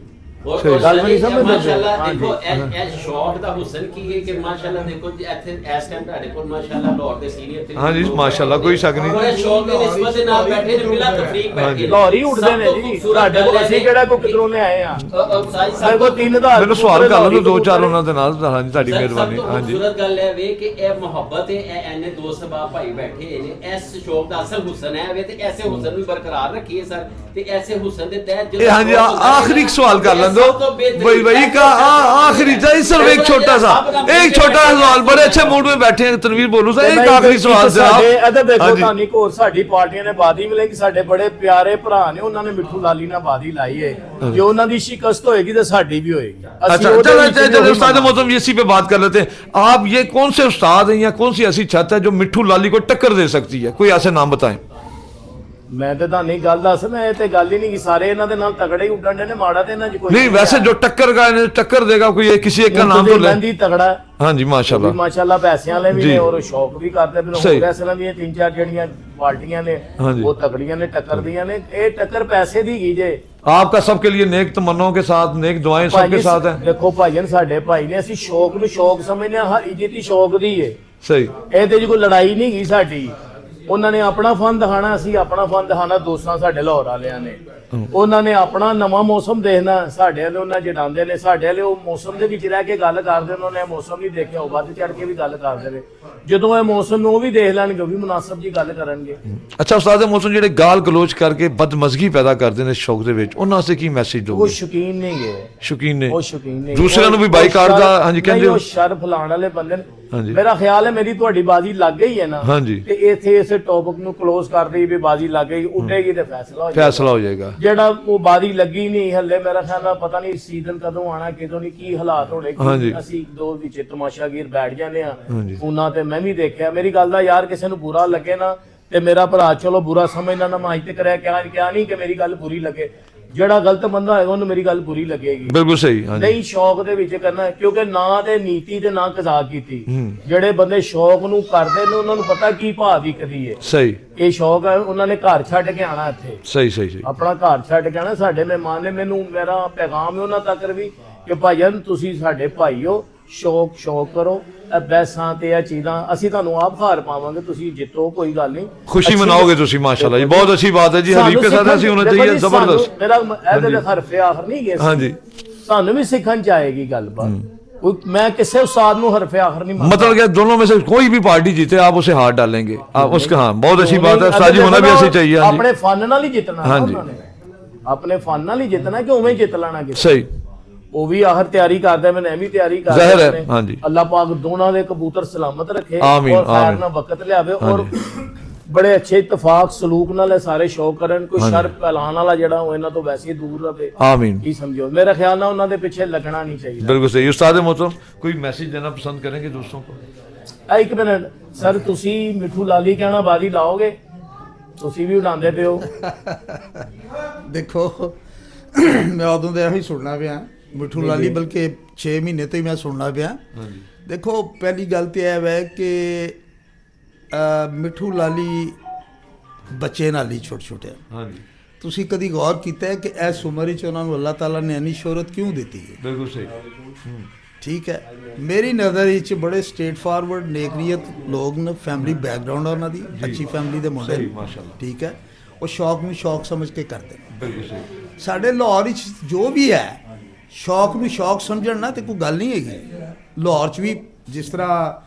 माशाल्लाह देखो ए शौक दा हुसन की है कि माशाल्लाह देखो इथे इस टाइम ਤੁਹਾਡੇ ਕੋਲ माशाल्लाह लाहौर ਦੇ सीनियर हाँ जी माशाल्लाह कोई शक नहीं। बड़े शौक ਦੇ ਨਿਸਬਤ ਦੇ ਨਾਲ ਬੈਠੇ ਨੇ, ਬਿਲਾ ਤਫਰੀਕ ਬੈਠੇ ਲਾਹੌਰ ਹੀ ਉੱਡਦੇ ਨੇ ਜੀ। ਸਾਡੇ ਕੋਲ ਅਸੀਂ ਕਿਹੜਾ ਕੋਈ ਕਿਧਰੋਂ ਨੇ ਆਏ ਆ। ਸਾਡੇ ਕੋਲ 3000 ਮੈਨੂੰ ਸਵਾਲ ਕਰ ਲਓ ਦੋ ਚਾਰ ਉਹਨਾਂ ਦੇ ਨਾਲ। ਹਾਂ ਜੀ ਤੁਹਾਡੀ ਮਿਹਰਬਾਨੀ। ਹਾਂ ਜੀ ਖੂਬਸੂਰਤ ਗੱਲ ਹੈ ਵੇ ਕਿ ਇਹ ਮੁਹੱਬਤ ਹੈ, ਇਹ ਐਨੇ ਦੋਸਤ ਬਾਪ ਭਾਈ ਬੈਠੇ ਨੇ। ਇਸ ਸ਼ੌਕ ਦਾ ਅਸਲ ਹੁਸਨ ਹੈ ਵੇ ਤੇ ਐਸੇ ਹੁਸਨ ਨੂੰ ਬਰਕਰਾਰ ਰੱਖੀਏ ਸਰ। ਤੇ ਐਸੇ ਹੁਸਨ ਦੇ ਤਹਿਤ ਇਹ ਹਾਂ ਜੀ ਆਖਰੀ ਸਵਾਲ कर लें दो भाई का आखिरी सिर्फ एक छोटा सा सवाल। बड़े अच्छे मूड में बैठे हैं तनवीर बोलू साहब, एक आखिरी सवाल देखो साडी पार्टियां ने बादी मिलेगी, साडे बड़े प्यारे भरा ने उन्होंने मिठू लाली ने बादी लाई है। जो उन्होंने शिकस्त होएगी तो साडी भी होएगी। अच्छा चलो उस्ताद मोहतरम इसी पे बात कर लेते हैं। आप ये कौन से उस्ताद हैं या कौन सी ऐसी छत है जो मिठू लाली को टक्कर दे सकती है? कोई ऐसे नाम बताएं। मैं तो ਤੁਹਾਨੂੰ ਗੱਲ ਦੱਸਣਾ, ਇਹ ਤੇ ਗੱਲ ਹੀ नहीं कि सारे ਇਹਨਾਂ ਦੇ ਨਾਲ ਤਗੜੇ ਹੀ ਉੱਡਣ ਨੇ, ਮਾੜਾ ਤੇ ਇਹਨਾਂ 'ਚ ਕੋਈ नहीं। वैसे जो टक्कर देगा कोई किसी एक का नाम तो ले। मेहंदी तगड़ा हाँ जी माशाल्लाह माशाल्लाह, पैसे वाले भी ने और शौक भी करते हैं। हो गया सलाम ये 3-4 ਜਿਹੜੀਆਂ ਪਾਰਟੀਆਂ ਨੇ वो तगड़ियां ने, टक्कर दियां ने। ये टक्कर पैसे दी गई जे। आपका सबके लिए नेक तमन्नाओं के साथ नेक दुआएं सबके साथ हैं। देखो भाईजान साडे भाई ने, ਅਸੀਂ ਸ਼ੌਕ ਨੂੰ ਸ਼ੌਕ ਸਮਝਦੇ ਹਾਂ, ਹਰ ਇੱਜ਼ਤ ਹੀ ਸ਼ੌਕ ਦੀ ਹੈ। ਸਹੀ ਇਹ ਤੇ ਕੋਈ ਲੜਾਈ ਨਹੀਂ ਗਈ ਸਾਡੀ। ਉਹਨਾਂ ਨੇ ਆਪਣਾ ਫਨ ਦਿਖਾਣਾ, ਅਸੀਂ ਆਪਣਾ ਫਨ ਦਿਖਾਣਾ। ਦੋਸਤਾਂ ਸਾਡੇ ਲਾਹੌਰ ਵਾਲਿਆਂ ਨੇ ਉਹਨਾਂ ਨੇ ਆਪਣਾ ਨਵਾਂ ਮੌਸਮ ਦੇਖਣਾ, ਸਾਡੇ ਵਾਲੇ ਉਹਨਾਂ ਜੜਾਉਂਦੇ ਨੇ। ਸਾਡੇ ਵਾਲੇ ਉਹ ਮੌਸਮ ਦੇ ਵਿੱਚ ਰਹਿ ਕੇ ਗੱਲ ਕਰਦੇ, ਉਹਨਾਂ ਨੇ ਮੌਸਮ ਨਹੀਂ ਦੇਖਿਆ, ਉਹ ਵੱਧ ਚੜ ਕੇ ਵੀ ਗੱਲ ਕਰਦੇ ਨੇ। ਜਦੋਂ ਇਹ ਮੌਸਮ ਨੂੰ ਉਹ ਵੀ ਦੇਖ ਲੈਣਗੇ, ਉਹ ਵੀ ਮੁਨਾਸਬ ਜੀ ਗੱਲ ਕਰਨਗੇ। ਅੱਛਾ ਉਸਤਾਦ ਮੌਸਮ ਜਿਹੜੇ ਗਾਲ ਗਲੋਚ ਕਰਕੇ ਬਦਮਜ਼ਗੀ ਪੈਦਾ ਕਰਦੇ ਨੇ ਸ਼ੌਕ ਦੇ ਵਿੱਚ, ਉਹਨਾਂ ਵਾਸਤੇ ਕੀ ਮੈਸੇਜ ਦੋਗੇ? ਉਹ ਸ਼ੌਕੀਨ ਨਹੀਂ ਗਏ, ਸ਼ੌਕੀਨ ਨੇ, ਉਹ ਸ਼ੌਕੀਨ ਨਹੀਂ। ਦੂਸਰਿਆਂ ਨੂੰ ਵੀ ਬਾਈਕਾਟ ਦਾ ਹਾਂਜੀ ਕਹਿੰਦੇ ਉਹ ਸ਼ਰ ਫਲਾਣ ਵਾਲੇ ਬੰਦੇ ਨੇ। ਮੇਰਾ ਖਿਆਲ ਹੈ ਮੇਰੀ ਤੁਹਾਡੀ ਬਾਜ਼ੀ ਲੱਗ ਗਈ ਹੈ ਨਾ, ਤੇ ਇੱਥੇ ਇਸੇ ਟੌਪਿਕ ਨੂੰ ਕਲੋਜ਼ ਕਰ ਰਹੀ ਵੀ ਬਾਜ਼ੀ ਲੱਗ ਗਈ, ਉੱਡੇਗੀ ਤੇ ਫੈਸਲਾ ਹੋ ਜਾਏਗਾ। ਜਿਹੜਾ ਉਹ ਬਾਜ਼ੀ ਲੱਗੀ ਨਹੀਂ ਹੱਲੇ, ਮੇਰਾ ਖਿਆਲ ਹੈ ਪਤਾ ਨਹੀਂ ਸੀਜ਼ਨ ਕਦੋਂ ਆਣਾ, ਕਿਦੋਂ ਨਹੀਂ, ਕੀ ਹਾਲਾਤ ਹੋਣੇ। ਅਸੀਂ ਦੋ ਵਿੱਚ ਤਮਾਸ਼ਾਗੀਰ ਬੈਠ ਜਾਂਦੇ ਆ ਉਹਨਾਂ ਤੇ। ਮੈਂ ਵੀ ਦੇਖਿਆ, ਮੇਰੀ ਗੱਲ ਦਾ ਯਾਰ ਕਿਸੇ ਨੂੰ ਬੁਰਾ ਲੱਗੇ ਨਾ ਤੇ ਮੇਰਾ ਭਰਾ ਚਲੋ ਬੁਰਾ ਸਮਝਣਾ ਨਾ, ਮੈਂ ਅੱਜ ਤੱਕ ਕਰਿਆ ਕਿਆ ਨਹੀਂ ਕਿ ਮੇਰੀ ਗੱਲ ਬੁਰੀ ਲੱਗੇ। ਜਿਹੜਾ ਗਲਤ ਬੰਦਾ ਹੋਏਗਾ ਉਹਨੂੰ ਮੇਰੀ ਗੱਲ ਬੁਰੀ ਲੱਗੇਗੀ। ਬਿਲਕੁਲ ਸਹੀ। ਨਹੀਂ ਸ਼ੌਕ ਦੇ ਵਿੱਚ ਕਰਨਾ, ਕਿਉਂਕਿ ਨਾ ਤੇ ਨੀਤੀ ਤੇ ਨਾ ਕਜ਼ਾ ਕੀਤੀ। ਜਿਹੜੇ ਬੰਦੇ ਸ਼ੌਕ ਨੂੰ ਕਰਦੇ ਨੇ ਉਹਨਾਂ ਨੂੰ ਪਤਾ ਕੀ ਭਾਅ ਵਿਕਦੀ ਹੈ। ਸਹੀ ਇਹ ਸ਼ੌਕ ਹੈ, ਉਹਨਾਂ ਨੇ ਘਰ ਛੱਡ ਕੇ ਆਣਾ ਇੱਥੇ। ਸਹੀ ਆਪਣਾ ਘਰ ਛੱਡ ਕੇ ਆਣਾ। ਸਾਡੇ ਮਹਿਮਾਨ ਨੇ, ਮੈਨੂੰ ਮੇਰਾ ਪੈਗਾਮ ਹੈ ਉਹਨਾਂ ਤੱਕ ਵੀ ਕਿ ਭਾਈਜਾਨ ਤੁਸੀਂ ਸਾਡੇ ਭਾਈ ਹੋ, ਸ਼ੌਕ ਕਰੋ। ਬੈਸਾਂ ਤੇ ਇਹ ਚੀਜ਼ਾਂ ਅਸੀਂ ਤੁਹਾਨੂੰ ਆਪ ਹਾਰ ਪਾਵਾਂਗੇ, ਤੁਸੀਂ ਜਿੱਤੋ, ਕੋਈ ਗੱਲ ਨਹੀਂ, खुशी मनाओगे तुसी माशाल्लाह जी। बहुत अच्छी बात है जी। हरीफ के साथ ऐसी होना चाहिए जबरदस्त। मेरा ਇਹਦੇ ਹਰਫੇ ਆਖਰ ਨਹੀਂ ਗਏ। हाँ जी ਸਾਨੂੰ ਵੀ ਸਿੱਖਣ ਚ ਆਏਗੀ ਗੱਲਬਾਤ। मैं किसी उस्ताद ਨੂੰ हरफे आखिर नहीं मानता। मतलब क्या दोनों में से कोई भी पार्टी जीते आप उसे हाथ डालेंगे, आप उसका। हाँ बहुत अच्छी बात है उस्ताद जी, होना भी ऐसे चाहिए। अपने फन नाल ही जितना। हाँ जी अपने फन नाल ही जितना कि उवें जित लेना। सही वो भी आखिर तैयारी करदा, मैं भी तैयारी कर ज़ाहिर है। हाँ जी अल्लाह पाक दोनों दे कबूतर सलामत रखे आमीन और खैर ना वक्त लियावे। और ਬੜੇ ਅੱਛੇ ਇਤਫਾਕ ਸਲੂਕ ਨਾਲ ਇਹ ਸਾਰੇ ਸ਼ੌਕ ਕਰਨ। ਕੋਈ ਸ਼ਰ ਫੈਲਾਣ ਵਾਲਾ ਜਿਹੜਾ ਉਹ ਇਹਨਾਂ ਤੋਂ ਵੈਸੇ ਹੀ ਦੂਰ ਰਹੇ। आमीन। ਕੀ ਸਮਝੋ, ਮੇਰੇ ਖਿਆਲ ਨਾਲ ਉਹਨਾਂ ਦੇ ਪਿੱਛੇ ਲੱਗਣਾ ਨਹੀਂ ਚਾਹੀਦਾ। बिल्कुल सही। उस्ताद मोहतरम कोई मैसेज देना पसंद करेंगे दोस्तों को? ਇੱਕ ਮਿੰਟ ਸਰ, ਤੁਸੀਂ ਮਿੱਠੂ ਲਾਲੀ ਕਹਿਣਾ ਬਾਜੀ ਲਾਓਗੇ? ਤੁਸੀਂ ਵੀ ਉਡਾਉਂਦੇ ਪਿਓ। ਦੇਖੋ ਮੈਂ ਉਦੋਂ ਦਾ ਇਹੀ ਸੁਣਨਾ ਪਿਆ ਮਿੱਠੂ ਲਾਲੀ, ਬਲਕਿ 6 ਮਹੀਨੇ ਤੋਂ ਹੀ ਮੈਂ ਸੁਣਨਾ ਪਿਆ। ਦੇਖੋ ਪਹਿਲੀ ਗੱਲ ਤੇ ਇਹ ਹੈ ਕਿ ਮਿੱਠੂ ਲਾਲੀ ਬੱਚੇ ਨਾਲ ਹੀ ਛੋਟੇ ਹਾਂਜੀ, ਤੁਸੀਂ ਕਦੀ ਗੌਰ ਕੀਤਾ ਹੈ ਕਿ ਇਸ ਉਮਰ ਵਿੱਚ ਉਹਨਾਂ ਨੂੰ ਅੱਲਾਹ ਤਾਲਾ ਨੇ ਇੰਨੀ ਸ਼ੋਹਰਤ ਕਿਉਂ ਦਿੱਤੀ ਹੈ? बिल्कुल सही। ਠੀਕ ਹੈ, ਮੇਰੀ ਨਜ਼ਰ ਵਿੱਚ ਬੜੇ ਸਟੇਟ ਫਾਰਵਰਡ ਨੇਕਨੀਅਤ ਲੋਕ ਨੇ, ਫੈਮਿਲੀ ਬੈਕਗ੍ਰਾਉਂਡ ਉਹਨਾਂ ਦੀ ਅੱਛੀ ਫੈਮਿਲੀ ਦੇ ਮੁੰਡੇ ਸਹੀ, ਨੇ। ਮਾਸ਼ਾਅੱਲਾ। ਠੀਕ ਹੈ, ਉਹ ਸ਼ੌਕ ਨੂੰ ਸ਼ੌਕ ਸਮਝ ਕੇ ਕਰਦੇ ਨੇ। बिल्कुल सही। ਸਾਡੇ ਲਾਹੌਰ ਵਿੱਚ ਜੋ ਵੀ ਹੈ ਸ਼ੌਕ ਨੂੰ ਸ਼ੌਕ ਸਮਝਣ ਨਾ ਤੇ ਕੋਈ ਗੱਲ ਨਹੀਂ ਹੈਗੀ। ਲਾਹੌਰ 'ਚ ਵੀ ਜਿਸ ਤਰ੍ਹਾਂ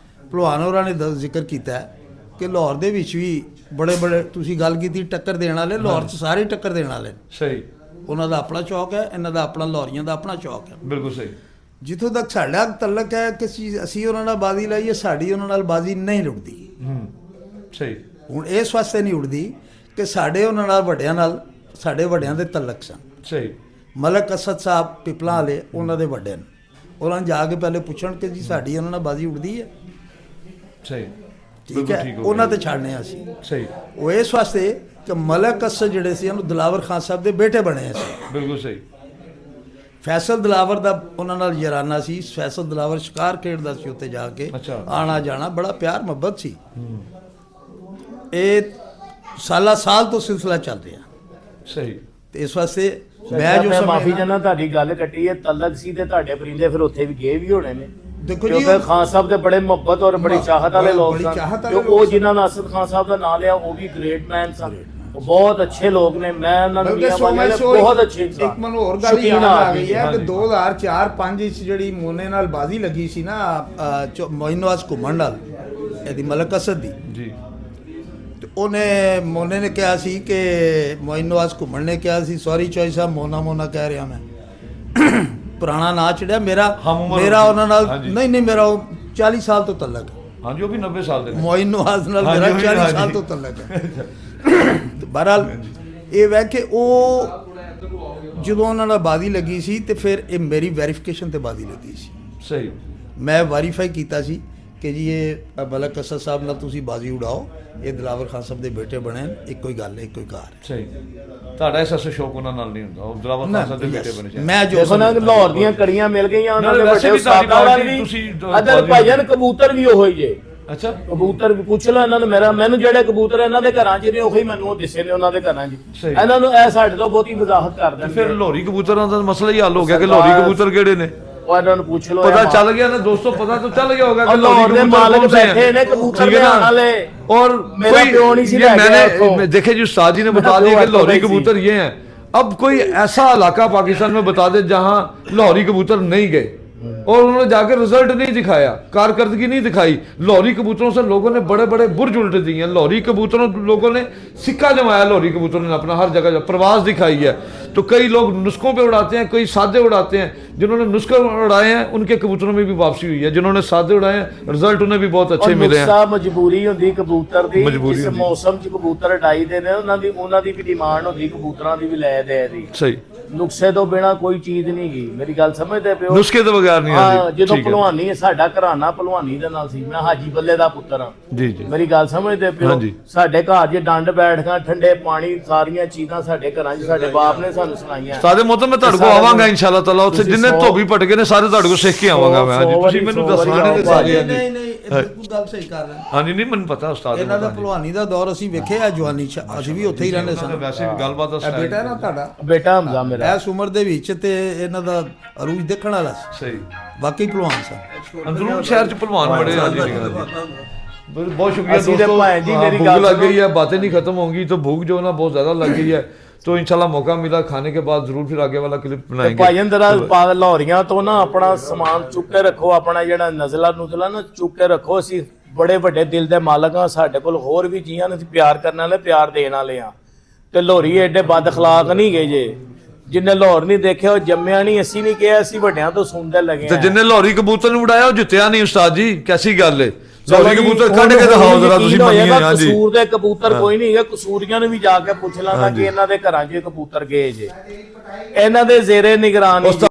ਭਲਵਾਨ ਹੋਰਾਂ ਨੇ ਜ਼ਿਕਰ ਕੀਤਾ ਹੈ ਕਿ ਲਾਹੌਰ ਦੇ ਵਿੱਚ ਵੀ ਬੜੇ ਬੜੇ, ਤੁਸੀਂ ਗੱਲ ਕੀਤੀ ਟੱਕਰ ਦੇਣ ਵਾਲੇ, ਲਾਹੌਰ 'ਚ ਸਾਰੇ ਟੱਕਰ ਦੇਣ ਵਾਲੇ ਨੇ। सही। ਉਹਨਾਂ ਦਾ ਆਪਣਾ ਸ਼ੌਕ ਹੈ, ਇਹਨਾਂ ਦਾ ਆਪਣਾ, ਲਾਹੌਰੀਆਂ ਦਾ ਆਪਣਾ ਸ਼ੌਕ ਹੈ। बिल्कुल सही। ਜਿੱਥੋਂ ਤੱਕ ਸਾਡਾ ਤਲਕ ਹੈ ਕਿ ਅਸੀਂ ਉਹਨਾਂ ਨਾਲ ਬਾਜ਼ੀ ਲਾਈਏ, ਸਾਡੀ ਉਹਨਾਂ ਨਾਲ ਬਾਜ਼ੀ ਨਹੀਂ ਲੁੱਟਦੀ। सही। ਹੁਣ ਇਸ ਵਾਸਤੇ ਨਹੀਂ ਉੜਦੀ ਕਿ ਸਾਡੇ ਉਹਨਾਂ ਨਾਲ ਵੱਡਿਆਂ ਨਾਲ, ਸਾਡੇ ਵੱਡਿਆਂ ਦੇ ਤਲਕ ਸਨ। सही। ਮਲਕ ਅਸਦ ਸਾਹਿਬ ਪਿਪਲਾਂ ਵਾਲੇ ਉਹਨਾਂ ਦੇ ਵੱਡੇ ਨੇ, ਉਹਨਾਂ ਨੂੰ ਜਾ ਕੇ ਪਹਿਲੇ ਪੁੱਛਣ ਕਿ ਜੀ ਸਾਡੀ ਉਹਨਾਂ ਨਾਲ ਬਾਜ਼ੀ ਉੜਦੀ ਹੈ? सही। ਠੀਕ बिल्कुल ਹੈ, ठीक हो ਉਹਨਾਂ गया। ਤੇ ਛੱਡਨੇ ਅਸੀਂ। सही। ਉਹ ਇਸ ਵਾਸਤੇ ਕਿ ਮਲਕ ਅਸਦ ਜਿਹੜੇ ਸੀ ਉਹਨੂੰ ਦਿਲਾਵਰ ਖਾਨ ਸਾਹਿਬ ਦੇ ਬੇਟੇ ਬਣੇ ਸੀ। बिल्कुल सही। ਫੈਸਲ ਦਿਲਾਵਰ ਦਾ ਉਹਨਾਂ ਨਾਲ ਯਾਰਾਨਾ ਸੀ। ਫੈਸਲ ਦਿਲਾਵਰ ਸ਼ਿਕਾਰ ਖੇਡਦਾ ਸੀ ਉੱਤੇ ਜਾ ਕੇ, ਅੱਛਾ। ਆਣਾ ਜਾਣਾ ਬੜਾ ਪਿਆਰ ਮੁਹੱਬਤ ਸੀ। ਇਹ ਸਾਲਾ ਸਾਲ ਤੋਂ ਸਿਲਸਿਲਾ ਚੱਲ ਰਿਹਾ सही। ਤੇ ਇਸ ਵਾਸਤੇ ਮੈਂ ਜੋ ਮੈਂ ਮਾਫੀ ਸਮਝਦਾ ਚਾਹੁੰਦਾ, ਤੁਹਾਡੀ ਗੱਲ ਕੱਟੀ ਹੈ। ਤਲਕ ਸੀ ਤੇ ਤੁਹਾਡੇ ਪਰਿੰਦੇ ਫਿਰ ਉੱਥੇ ਵੀ ਗਏ ਵੀ ਹੋਣੇ ਨੇ। ਦੇਖੋ ਜੀ, ਕਿਉਂਕਿ ਖਾਨ ਸਾਹਿਬ ਦੇ ਬੜੇ ਮੁਹੱਬਤ ਔਰ ਬੜੀ ਚਾਹਤ ਵਾਲੇ ਲੋਕ ਬੜੀ ਸਨ। ਚਾਹਤ ਵਾਲੇ ਤੇ ਲੋਕ ਉਹ ਸਨ। ਜਿਨ੍ਹਾਂ ਨੇ ਅਸਦ ਖਾਨ ਸਾਹਿਬ ਦਾ ਨਾਮ ਲਿਆ ਉਹ ਵੀ ਗ੍ਰੇਟ ਮੈਨ ਸਨ। ਉਹ ਬਹੁਤ ਅੱਛੇ ਲੋਕ ਨੇ। ਮੈਂ ਉਹਨਾਂ ਨੂੰ ਬਲਕਿ ਸੋ ਮੈਂ ਬਹੁਤ ਅੱਛੇ ਇੱਕ ਮੈਨੂੰ ਹੋਰ ਗੱਲ ਯਾਦ ਆ ਗਈ ਹੈ ਕਿ 2004-5 ਵਿੱਚ ਜਿਹੜੀ ਮੋਨੇ ਨਾਲ ਬਾਜ਼ੀ ਲੱਗੀ ਸੀ ਨਾ ਮੋਇਨ ਨਵਾਜ਼ ਘੁੰਮਣ ਨਾਲ, ਇਹਦੀ ਮਲਕ ਅਸਦ ਦੀ, जी। ਤੇ ਉਹਨੇ ਮੋਨੇ ਨੇ ਕਿਹਾ ਸੀ ਕਿ ਮੋਇਨ ਨਵਾਜ਼ ਘੁੰਮਣ ਨੇ ਕਿਹਾ ਸੀ, ਸੌਰੀ ਚੋਈ ਸਾਹਿਬ ਮੋਨਾ ਕਹਿ ਰਿਹਾ ਮੈਂ, ਪੁਰਾਣਾ ਨਾਂ ਚੜਿਆ ਮੇਰਾ ਉਹਨਾਂ ਨਾਲ ਨਹੀਂ ਮੇਰਾ ਉਹ 40 ਸਾਲ ਤੋਂ ਤਲਕ ਹੈ। हाँ जी, वो भी 90 साल दे। ਮੋਇਨ ਨਵਾਜ਼ ਨਾਲ ਹਾਂਜੀ, ਮੇਰਾ ਹਾਂਜੀ, 40 ਹਾਂਜੀ। ਸਾਲ ਤੋਂ ਤਲਕ ਹੈ। ਤੇ ਬਹਰਾਲ ਇਹ ਵੈ ਕਿ ਉਹ ਜਦੋਂ ਉਹਨਾਂ ਨਾਲ ਬਾਜ਼ੀ ਲੱਗੀ ਸੀ ਤੇ ਫਿਰ ਇਹ ਮੇਰੀ ਵੈਰੀਫਿਕੇਸ਼ਨ ਤੇ ਬਾਜ਼ੀ ਲੱਗੀ ਸੀ। सही। ਮੈਂ ਵੈਰੀਫਾਈ ਕੀਤਾ ਸੀ ਕਿ ਜੀ ਇਹ ਮਲਕ ਅਸਦ ਸਾਹਿਬ ਨਾਲ ਤੁਸੀਂ ਬਾਜ਼ੀ ਉਡਾਓ, ਇਹ ਦਿਲਾਵਰ ਖਾਨ ਸਾਹਿਬ ਦੇ ਬੇਟੇ ਬਣੇ, ਇੱਕੋ ਹੀ ਗੱਲ ਹੈ, ਇੱਕੋ ਹੀ ਕਾਰ ਹੈ। ਸਹੀ। ਤੁਹਾਡਾ ਐਸਾ ਸ਼ੌਕ ਉਹਨਾਂ ਨਾਲ ਨਹੀਂ ਹੁੰਦਾ, ਉਹ ਦਿਲਾਵਰ ਖਾਨ ਸਾਹਿਬ ਦੇ ਬੇਟੇ ਬਣੇ ਸੀ। ਮੈਂ ਜੋ ਦੇਖੋ ਨਾ ਲਾਹੌਰ ਦੀਆਂ ਕੜੀਆਂ ਮਿਲ ਗਈਆਂ ਉਹਨਾਂ ਦੇ ਵੈਸੇ ਵੱਡੇ ਵੀ ਉਸਤਾਦਾਂ ਤੁਹਾਡੀ ਨਾਲ ਵੀ। ਤੁਸੀਂ ਅਦਰ ਭਾਈਜਾਨ ਕਬੂਤਰ ਵੀ ਉਹੀ ਜੇ। ਅੱਛਾ। ਕਬੂਤਰ ਵੀ ਪੁੱਛ ਲਓ ਇਹਨਾਂ ਨੂੰ, ਮੈਨੂੰ ਜਿਹੜੇ ਕਬੂਤਰ ਇਹਨਾਂ ਦੇ ਘਰਾਂ 'ਚ ਨੇ ਉਹੀ ਮੈਨੂੰ ਉਹ ਦਿਸੇ ਨੇ ਉਹਨਾਂ ਦੇ ਘਰਾਂ 'ਚ। ਸਹੀ। ਇਹਨਾਂ ਨੂੰ ਇਹ ਸਾਡੇ ਤੋਂ ਬਹੁਤੀ ਵਜ਼ਾਹਤ ਕਰ ਦਿੰਦੇ। ਫਿਰ ਲਾਹੌਰੀ ਕਬੂਤਰਾਂ ਦਾ ਮਸਲਾ ਹੀ ਹੱਲ ਹੋ ਗਿਆ ਕਿ ਲਾਹੌਰੀ ਕਬੂਤਰ ਕਿਹੜੇ ਨੇ। ਉਹ ਇਹਨਾਂ ਨੂੰ ਪੁੱਛ ਲਓ। पता चल गया ना दोस्तों, पता तो चल गया होगा कि लाहौर के मालिक बैठे ने कबूतर ठीक है ना? वाले। और मेरा कोई प्यो नहीं सी ये रह गया उसको। मैंने देखे जी उस्ताद जी ने बता मेरा दिया कि प्यो लाहौरी ऐसा कबूतर ये हैं। अब कोई ऐसा इलाका पाकिस्तान में बता दे जहां लाहौरी कबूतर नहीं गए और उन्होंने जाकर रिजल्ट नहीं दिखाया, कारकर्दगी नहीं दिखाई। लाहौरी कबूतरों से लोगों ने बड़े बड़े बुर्ज उल्टे दिए हैं। लाहौरी कबूतरों लोगों ने सिक्का जमाया, लाहौरी कबूतरों ने अपना हर जगह प्रवास दिखाई है। तो कई लोग नुस्खों पे उड़ाते हैं, कई सादे उड़ाते हैं। जिन्होंने नुस्खे उड़ाए हैं उनके कबूतरों में भी वापसी हुई है, जिन्होंने सादे उड़ाए हैं रिजल्ट उन्हें भी बहुत अच्छे मिले हैं। मजबूरी होती कबूतर दी, मजबूरी जिस होंदी। मौसम च कबूतर उड़ाई दे ने उन्हां दी भी डिमांड होती, कबूतरां दी भी लै दे दी। सही। नुस्खे तो बिना कोई चीज नहीं गई, मेरी गल समझदे पियो। नुस्खे तो बगैर नहीं हाँ, आती। ਜਦੋਂ ठीक है। ਭਲਵਾਨੀ ਹੈ, ਸਾਡਾ ਘਰਾਣਾ ਭਲਵਾਨੀ ਦੇ ਨਾਲ ਸੀ। ਮੈਂ ਹਾਜੀ ਬੱਲੇ ਦਾ ਪੁੱਤਰ ਹਾਂ। जी जी। ਮੇਰੀ ਗੱਲ ਸਮਝਦੇ ਪਿਓ। ਹਾਂਜੀ। ਸਾਡੇ ਘਰ 'ਚ ਡੰਡ ਬੈਠਕਾਂ, ਠੰਡੇ ਪਾਣੀ, ਸਾਰੀਆਂ ਚੀਜ਼ਾਂ ਸਾਡੇ ਘਰਾਂ 'ਚ ਸਾਡੇ ਬਾਪ ਨੇ ਸਾਨੂੰ ਸੁਣਾਈਆਂ। ਸਾਦੇ ਮੋਤਮ ਮੈਂ ਤੁਹਾਡੇ ਕੋਲ ਆਵਾਂਗਾ ਇਨਸ਼ਾਅੱਲਾ ਤਾਲਾ, ਉੱਥੇ ਜਿੰਨੇ ਧੋਬੀ ਭਟਕੇ ਨੇ ਸਾਰੇ ਤੁਹਾਡੇ ਕੋਲ ਸਿੱਖ ਕੇ ਆਵਾਂਗਾ ਮੈਂ। ਹਾਂਜੀ, ਤੁਸੀਂ ਮੈਨੂੰ ਦੱਸਣਾ ਤੇ ਸਾਰੇ। ਨਹੀਂ ਇਹ ਬਿਲਕੁਲ ਗੱਲ ਸਹੀ ਕਰ ਰਹੇ। ਹਾਂਜੀ, ਨਹੀਂ ਮੈਨੂੰ ਪਤਾ ਉਸਤਾਦ ਇਹਨਾਂ ਦਾ ਭਲਵਾਨੀ ਦਾ ਦੌਰ ਅਸੀਂ ਵੇਖਿਆ ਜਵਾਨੀ ਚ, ਅਸੀਂ ਵੀ ਉੱਥੇ ਹੀ ਰਹਿੰਦੇ ਉਹਨਾਂ ਸਾਂ। ਦਾ ਵੈਸੇ ਵੀ ਗੱਲਬਾਤ ਦਾ ਇਹ ਸਟਾਈਲ ਬੇਟਾ ਹੈ ਨਾ ਤੁਹਾਡਾ, ਬੇਟਾ ਹਮਜ਼ਾ ਮੇਰਾ। ਇਸ ਉਮਰ ਦੇ ਵਿੱਚ ਤੇ ਇਹਨਾਂ ਦਾ ਅਰੂਜ ਦੇਖਣ ਵਾਲਾ ਸੀ, ਸਹੀ। ਵਾਕਈ ਭਲਵਾਨ ਸਨ। ਅੰਦਰੂਨ ਸ਼ਹਿਰ ਚ ਭਲਵਾਨ ਬੜੇ ਹਾਂਜੀ बहुत शुक्रिया ਅਸੀਂ ਤੇ दोस्तों। ਭਾਈ ਜੀ, ਮੇਰੀ भूख ਗੱਲ लग सुनो। गई है, बातें नहीं खत्म होंगी तो भूख जो है ना बहुत ज्यादा लग गई है। तो इंशाल्लाह मौका मिला खाने के बाद जरूर फिर आगे वाला क्लिप बनाएंगे। ਭਾਈਆਂ ਦਰਾ ਲਾਹੌਰੀਆਂ ਤੋਂ ਨਾ ਆਪਣਾ ਸਮਾਨ ਚੁੱਕ ਕੇ ਰੱਖੋ, ਆਪਣਾ ਜਿਹੜਾ ਨਜ਼ਲਾ ਨੁਜ਼ਲਾ ਨਾ ਚੁੱਕ ਕੇ ਰੱਖੋ। ਅਸੀਂ ਬੜੇ ਵੱਡੇ ਦਿਲ ਦੇ ਮਾਲਕ ਹਾਂ, ਸਾਡੇ ਕੋਲ ਹੋਰ ਵੀ ਜੀਆਂ ਨੇ, ਅਸੀਂ ਪਿਆਰ ਕਰਨ ਵਾਲੇ, ਪਿਆਰ ਦੇਣ ਵਾਲੇ ਆ। ਤੇ ਲਾਹੌਰੀ ਐਡੇ ਬਦ ਅਖਲਾਕ ਨਹੀਂ ਗਏ ਜੇ। ਜਿੰਨੇ ਲਾਹੌਰ ਨਹੀਂ ਦੇਖਿਆ ਉਹ ਜੰਮਿਆ ਨਹੀਂ। ਅਸੀਂ ਨਹੀਂ ਕਿਹਾ, ਅਸੀਂ ਵੱਡਿਆਂ ਤੋਂ ਸੁਣਦੇ ਲੱਗੇ ਤੇ ਜਿੰਨੇ ਲਾਹੌਰੀ ਕਬੂਤਰ ਨੂੰ ਉਡਾਇਆ ਉਹ ਜਿੱਤਿਆ ਨਹੀਂ ਉਸਤਾਦ ਜੀ। ਕੈਸੀ ਗੱਲ ਹੈ। ਲਾਹੌਰੀ ਕਬੂਤਰ ਕੱਢ ਕੇ ਦਿਖਾਓ ਜ਼ਰਾ ਤੁਸੀਂ ਮੰਨੀਏ। ਹਾਂਜੀ ਕਸੂਰ ਦੇ ਕਬੂਤਰ ਕੋਈ ਨਹੀਂ ਹੈਗਾ, ਕਸੂਰੀਆਂ ਨੂੰ ਵੀ ਜਾ ਕੇ ਪੁੱਛ ਲੈਣਾ ਕਿ ਇਹਨਾਂ ਦੇ ਘਰਾਂ 'ਚ ਕਬੂਤਰ ਗਏ ਜੇ, ਇਹਨਾਂ ਦੇ ਜ਼ੇਰੇ ਨਿਗਰਾਨੀ